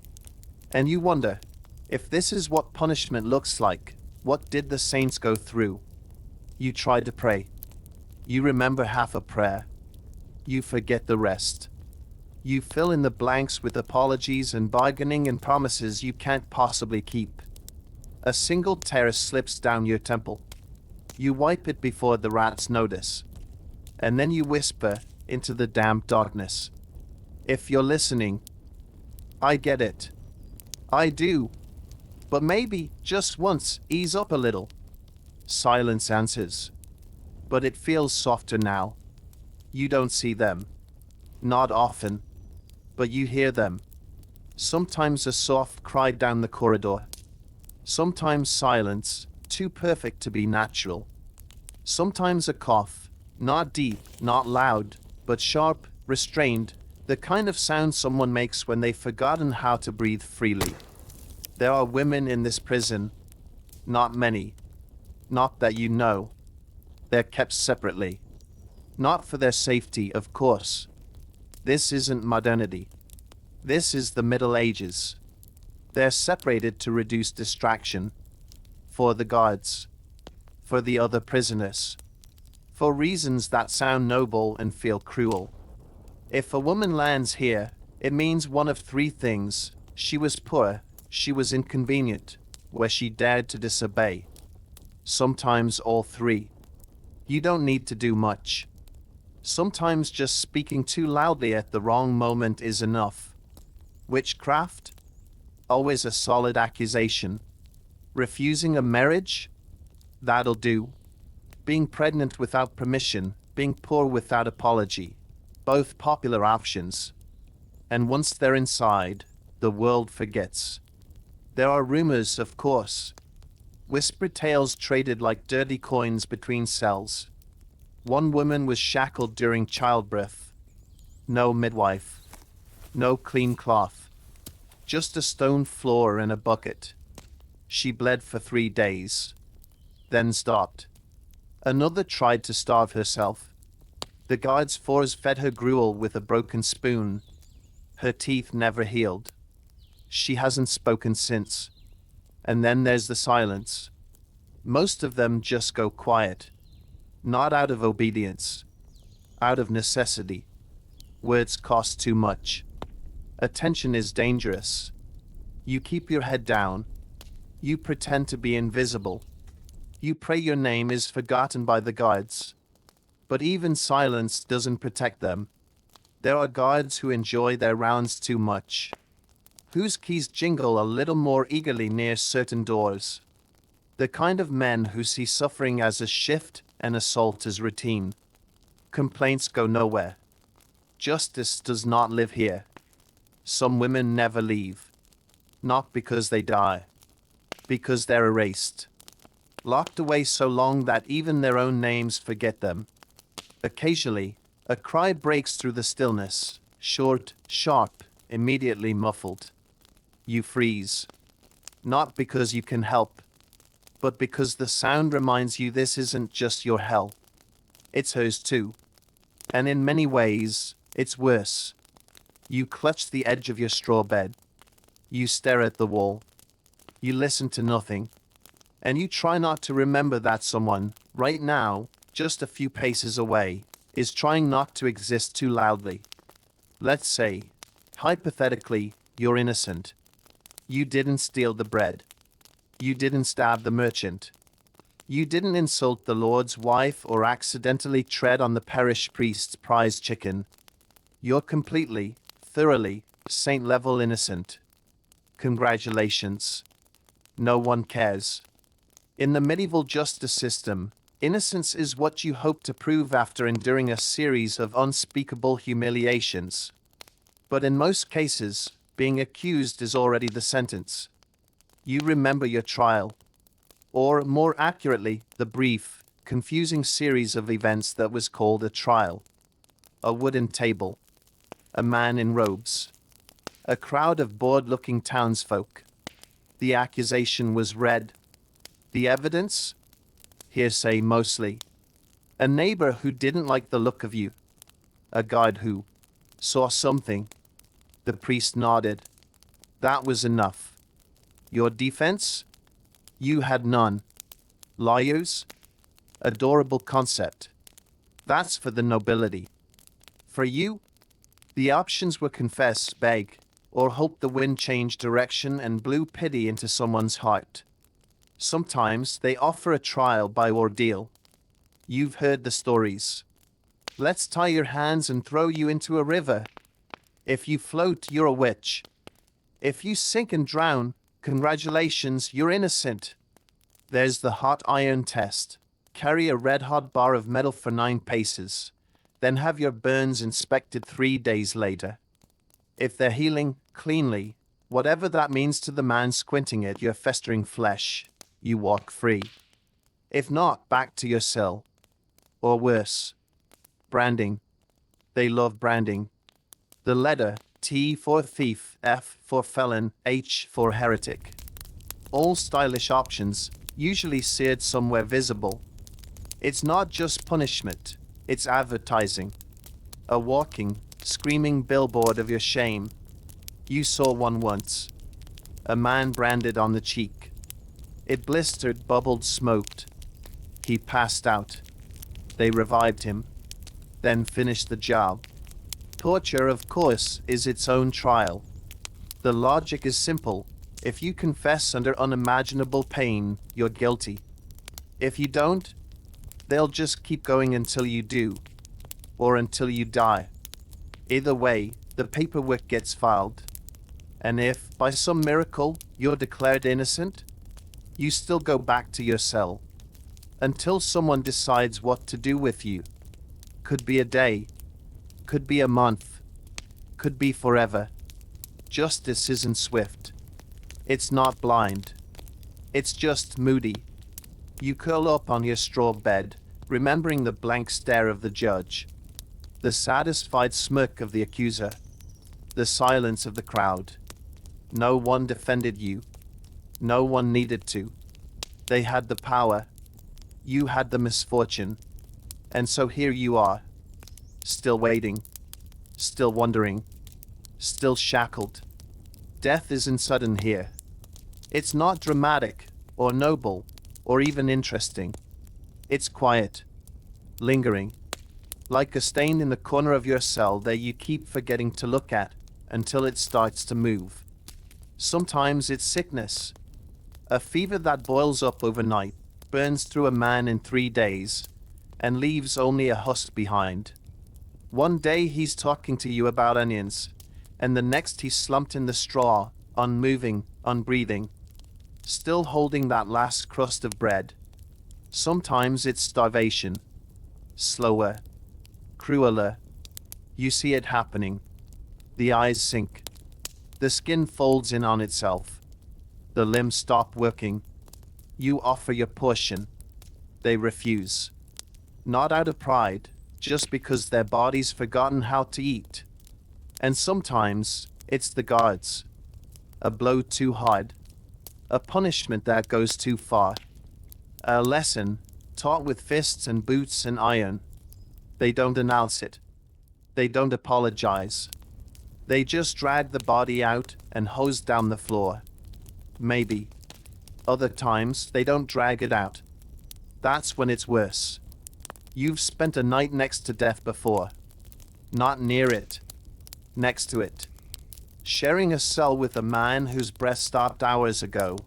And you wonder, if this is what punishment looks like, what did the saints go through? You try to pray. You remember half a prayer. You forget the rest. You fill in the blanks with apologies and bargaining and promises you can't possibly keep. A single tear slips down your temple. You wipe it before the rats notice. And then you whisper into the damp darkness. If you're listening, I get it. I do. But maybe, just once, ease up a little. Silence answers. But it feels softer now. You don't see them. Not often. But you hear them. Sometimes a soft cry down the corridor. Sometimes silence, too perfect to be natural. Sometimes a cough, not deep, not loud, but sharp, restrained, the kind of sound someone makes when they've forgotten how to breathe freely. There are women in this prison. Not many. Not that you know. They're kept separately. Not for their safety, of course. This isn't modernity. This is the Middle Ages. They're separated to reduce distraction. For the guards. For the other prisoners. For reasons that sound noble and feel cruel. If a woman lands here, it means one of three things. She was poor, she was inconvenient, where she dared to disobey. Sometimes all three. You don't need to do much. Sometimes just speaking too loudly at the wrong moment is enough. Witchcraft? Always a solid accusation. Refusing a marriage? That'll do. Being pregnant without permission, being poor without apology. Both popular options. And once they're inside, the world forgets. There are rumors, of course. Whispered tales traded like dirty coins between cells. One woman was shackled during childbirth. No midwife. No clean cloth. Just a stone floor and a bucket. She bled for 3 days. Then stopped. Another tried to starve herself. The guards force-fed her gruel with a broken spoon. Her teeth never healed. She hasn't spoken since. And then there's the silence. Most of them just go quiet. Not out of obedience. Out of necessity. Words cost too much. Attention is dangerous. You keep your head down. You pretend to be invisible. You pray your name is forgotten by the guards. But even silence doesn't protect them. There are guards who enjoy their rounds too much. Whose keys jingle a little more eagerly near certain doors. The kind of men who see suffering as a shift and assault as routine. Complaints go nowhere. Justice does not live here. Some women never leave. Not because they die. Because they're erased. Locked away so long that even their own names forget them. Occasionally, a cry breaks through the stillness, short, sharp, immediately muffled. You freeze. Not because you can help, but because the sound reminds you this isn't just your hell. It's hers too. And in many ways, it's worse. You clutch the edge of your straw bed. You stare at the wall. You listen to nothing. And you try not to remember that someone, right now, just a few paces away, is trying not to exist too loudly. Let's say, hypothetically, you're innocent. You didn't steal the bread. You didn't stab the merchant. You didn't insult the Lord's wife or accidentally tread on the parish priest's prize chicken. You're completely, thoroughly, saint-level innocent. Congratulations. No one cares. In the medieval justice system, Innocence is what you hope to prove after enduring a series of unspeakable humiliations. But in most cases, being accused is already the sentence. You remember your trial, or more accurately, the brief, confusing series of events that was called a trial. A wooden table, a man in robes, a crowd of bored-looking townsfolk. The accusation was read. The evidence? Hearsay mostly. A neighbor who didn't like the look of you. A guard who saw something. The priest nodded. That was enough. Your defense? You had none. Lawyers? Adorable concept. That's for the nobility. For you, the options were confess, beg, or hope the wind changed direction and blew pity into someone's heart. Sometimes they offer a trial by ordeal. You've heard the stories. Let's tie your hands and throw you into a river. If you float, you're a witch. If you sink and drown, congratulations, you're innocent. There's the hot iron test. Carry a red-hot bar of metal for 9 paces. Then have your burns inspected 3 days later. If they're healing cleanly, whatever that means to the man squinting at your festering flesh, you walk free. If not, back to your cell. Or worse. Branding. They love branding. The letter T for thief, F for felon, H for heretic. All stylish options, usually seared somewhere visible. It's not just punishment, it's advertising. A walking, screaming billboard of your shame. You saw one once. A man branded on the cheek. It blistered, bubbled, smoked. He passed out. They revived him, then finished the job. Torture, of course, is its own trial. The logic is simple. If you confess under unimaginable pain, you're guilty. If you don't, they'll just keep going until you do, or until you die. Either way, the paperwork gets filed. And if, by some miracle, you're declared innocent, you still go back to your cell. Until someone decides what to do with you. Could be a day. Could be a month. Could be forever. Justice isn't swift. It's not blind. It's just moody. You curl up on your straw bed, remembering the blank stare of the judge, the satisfied smirk of the accuser, the silence of the crowd. No one defended you. No one needed to. They had the power. You had the misfortune. And so here you are, still waiting, still wondering, still shackled. Death isn't sudden here. It's not dramatic, or noble, or even interesting. It's quiet, lingering, like a stain in the corner of your cell that you keep forgetting to look at until it starts to move. Sometimes it's sickness, a fever that boils up overnight, burns through a man in 3 days, and leaves only a husk behind. One day he's talking to you about onions, and the next he's slumped in the straw, unmoving, unbreathing, still holding that last crust of bread. Sometimes it's starvation. Slower, crueler. You see it happening. The eyes sink. The skin folds in on itself. The limbs stop working. You offer your portion. They refuse. Not out of pride, just because their body's forgotten how to eat. And sometimes, it's the guards. A blow too hard. A punishment that goes too far. A lesson, taught with fists and boots and iron. They don't announce it. They don't apologize. They just drag the body out and hose down the floor. Maybe. Other times, they don't drag it out. That's when it's worse. You've spent a night next to death before. Not near it. Next to it. Sharing a cell with a man whose breath stopped hours ago,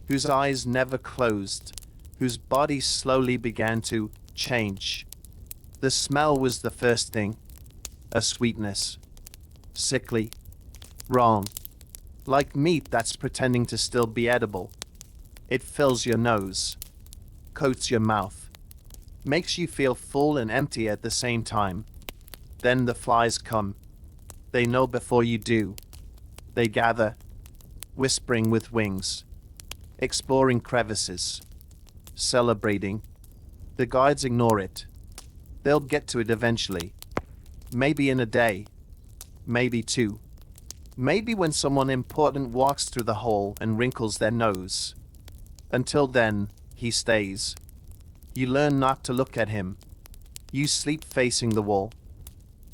whose eyes never closed, whose body slowly began to change. The smell was the first thing. A sweetness. Sickly. Wrong. Like meat that's pretending to still be edible. It fills your nose. Coats your mouth. makes you feel full and empty at the same time. Then the flies come. They know before you do. They gather, whispering with wings, exploring crevices, celebrating. The guides ignore it. They'll get to it eventually. Maybe in a day. Maybe two. Maybe when someone important walks through the hole and wrinkles their nose. Until then, he stays. You learn not to look at him. You sleep facing the wall.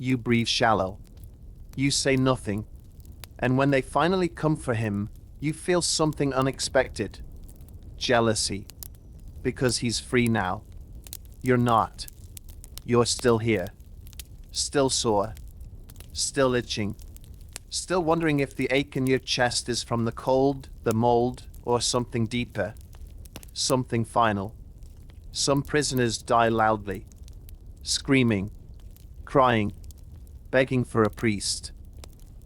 You breathe shallow. You say nothing. And when they finally come for him, you feel something unexpected. Jealousy. Because he's free now. You're not. You're still here. Still sore. Still itching. Still wondering if the ache in your chest is from the cold, the mold, or something deeper. Something final. Some prisoners die loudly. Screaming. Crying. Begging for a priest.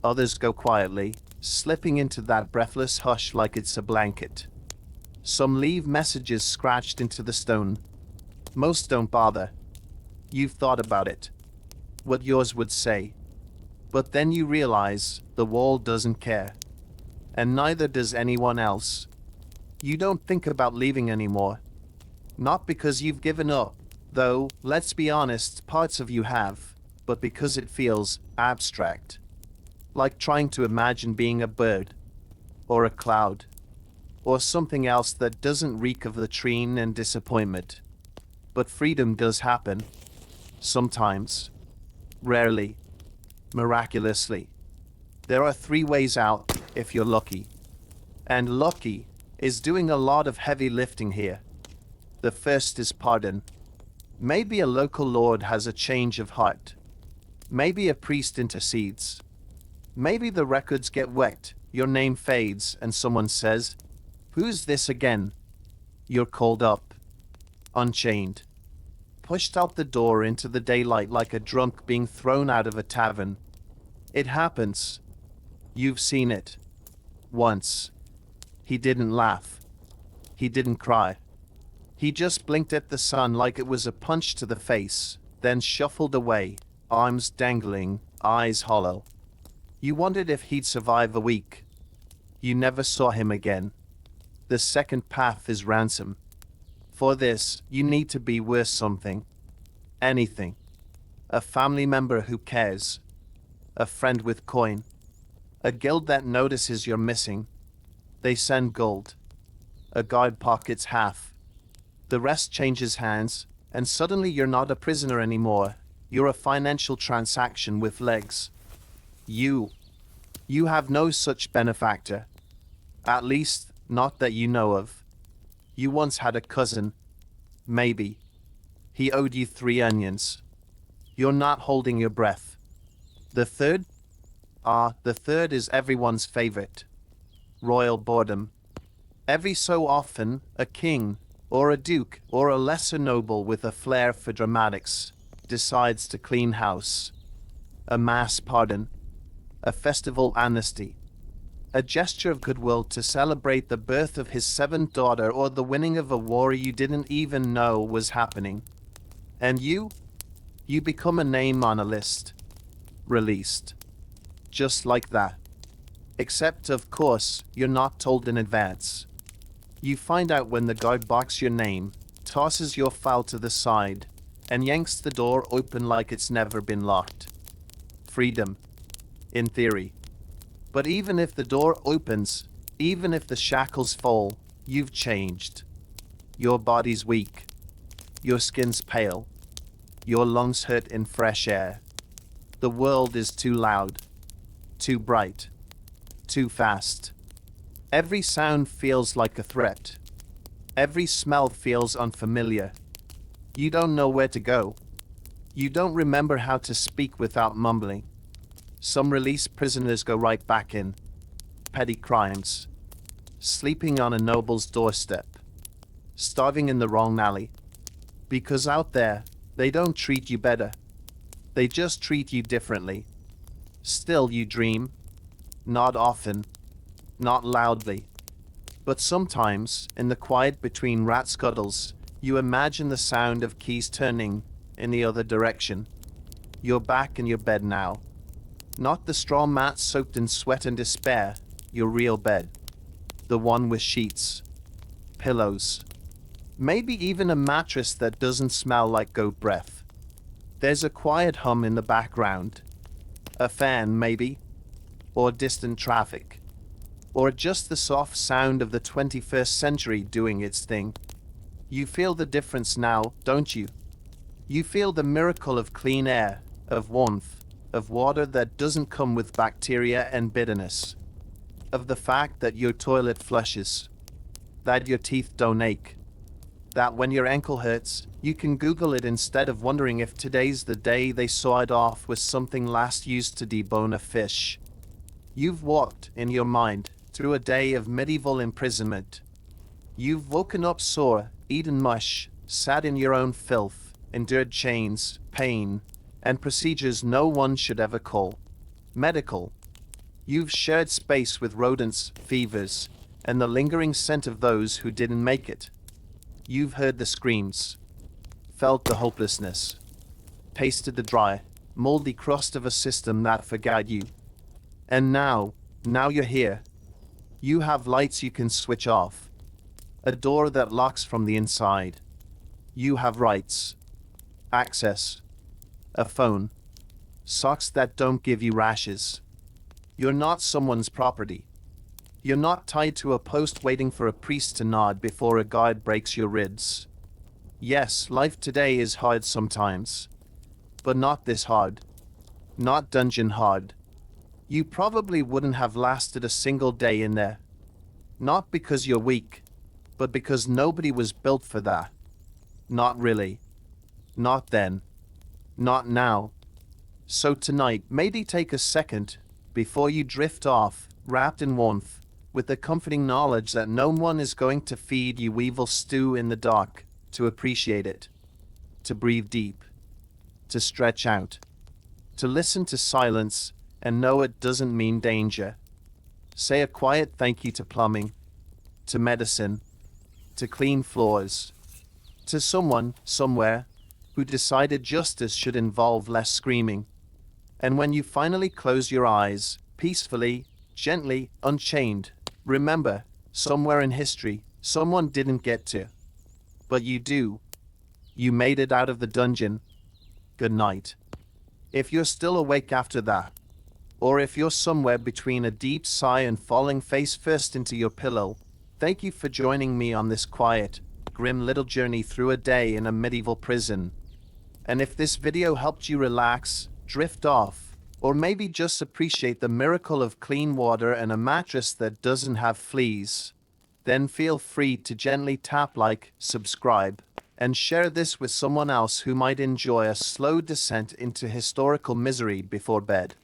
Others go quietly, slipping into that breathless hush like it's a blanket. Some leave messages scratched into the stone. Most don't bother. You've thought about it. What yours would say. But then you realize the wall doesn't care. And neither does anyone else. You don't think about leaving anymore. Not because you've given up, though, let's be honest, parts of you have, but because it feels abstract. Like trying to imagine being a bird, or a cloud, or something else that doesn't reek of latrine and disappointment. But freedom does happen. Sometimes. Rarely. Miraculously. There are 3 ways out, if you're lucky. And lucky is doing a lot of heavy lifting here. The first is pardon. Maybe a local lord has a change of heart. Maybe a priest intercedes. Maybe the records get wet, your name fades, and someone says, "Who's this again?" You're called up. Unchained. Pushed out the door into the daylight like a drunk being thrown out of a tavern. It happens. You've seen it. Once. He didn't laugh. He didn't cry. He just blinked at the sun like it was a punch to the face, then shuffled away, arms dangling, eyes hollow. You wondered if he'd survive a week. You never saw him again. The second path is ransom. For this, you need to be worth something. Anything. A family member who cares. A friend with coin. A guild that notices you're missing. They send gold. A guard pockets half. The rest changes hands, and suddenly you're not a prisoner anymore. You're a financial transaction with legs. You have no such benefactor. At least, not that you know of. You once had a cousin. Maybe. He owed you 3 onions. You're not holding your breath. The third? The third is everyone's favorite. Royal boredom. Every so often, a king, or a duke, or a lesser noble with a flair for dramatics, decides to clean house. A mass pardon. A festival amnesty. A gesture of goodwill to celebrate the birth of his 7th daughter or the winning of a war you didn't even know was happening. And you become a name on a list. Released. Just like that. Except, of course, you're not told in advance. You find out when the guard barks your name, tosses your file to the side, and yanks the door open like it's never been locked. Freedom. In theory. But even if the door opens, even if the shackles fall, you've changed. Your body's weak. Your skin's pale. Your lungs hurt in fresh air. The world is too loud. Too bright. Too fast. Every sound feels like a threat. Every smell feels unfamiliar. You don't know where to go. You don't remember how to speak without mumbling. Some released prisoners go right back in. Petty crimes. Sleeping on a noble's doorstep. Starving in the wrong alley. Because out there, they don't treat you better. They just treat you differently. Still you dream. Not often. Not loudly. But sometimes, in the quiet between rat scuttles, You imagine the sound of keys turning in the other direction. You're back in your bed now. Not the straw mat soaked in sweat and despair, your real bed. The one with sheets, pillows, maybe even a mattress that doesn't smell like goat breath. There's a quiet hum in the background. A fan, maybe, or distant traffic, or just the soft sound of the 21st century doing its thing. You feel the difference now, don't you? You feel the miracle of clean air, of warmth, of water that doesn't come with bacteria and bitterness, of the fact that your toilet flushes, that your teeth don't ache, that when your ankle hurts, you can Google it instead of wondering if today's the day they saw it off with something last used to debone a fish. You've walked, in your mind, through a day of medieval imprisonment. You've woken up sore, eaten mush, sat in your own filth, endured chains, pain, and procedures no one should ever call medical. You've shared space with rodents, fevers, and the lingering scent of those who didn't make it. You've heard the screams, felt the hopelessness, tasted the dry, moldy crust of a system that forgot you. And now you're here. You have lights you can switch off, a door that locks from the inside. You have rights, access, a phone, socks that don't give you rashes. You're not someone's property. You're not tied to a post waiting for a priest to nod before a guard breaks your ribs. Yes, life today is hard sometimes, but not this hard. Not dungeon hard. You probably wouldn't have lasted a single day in there. Not because you're weak, but because nobody was built for that. Not really. Not then. Not now. So tonight, maybe take a second before you drift off, wrapped in warmth, with the comforting knowledge that no one is going to feed you evil stew in the dark, to appreciate it, to breathe deep, to stretch out, to listen to silence and know it doesn't mean danger. Say a quiet thank you to plumbing, to medicine, to clean floors, to someone, somewhere, who decided justice should involve less screaming. And when you finally close your eyes, peacefully, gently, unchained, remember, somewhere in history, someone didn't get to. But you do. You made it out of the dungeon. Good night. If you're still awake after that, or if you're somewhere between a deep sigh and falling face first into your pillow, thank you for joining me on this quiet, grim little journey through a day in a medieval prison. And if this video helped you relax, drift off, or maybe just appreciate the miracle of clean water and a mattress that doesn't have fleas, then feel free to gently tap like, subscribe, and share this with someone else who might enjoy a slow descent into historical misery before bed.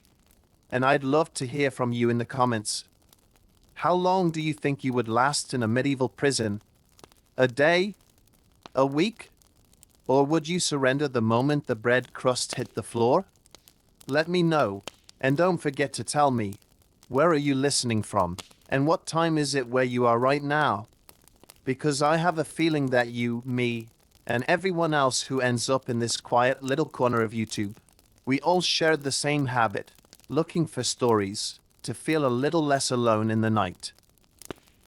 And I'd love to hear from you in the comments. How long do you think you would last in a medieval prison? A day? A week? Or would you surrender the moment the bread crust hit the floor? Let me know, and don't forget to tell me, where are you listening from, and what time is it where you are right now? Because I have a feeling that you, me, and everyone else who ends up in this quiet little corner of YouTube, we all share the same habit, looking for stories, to feel a little less alone in the night.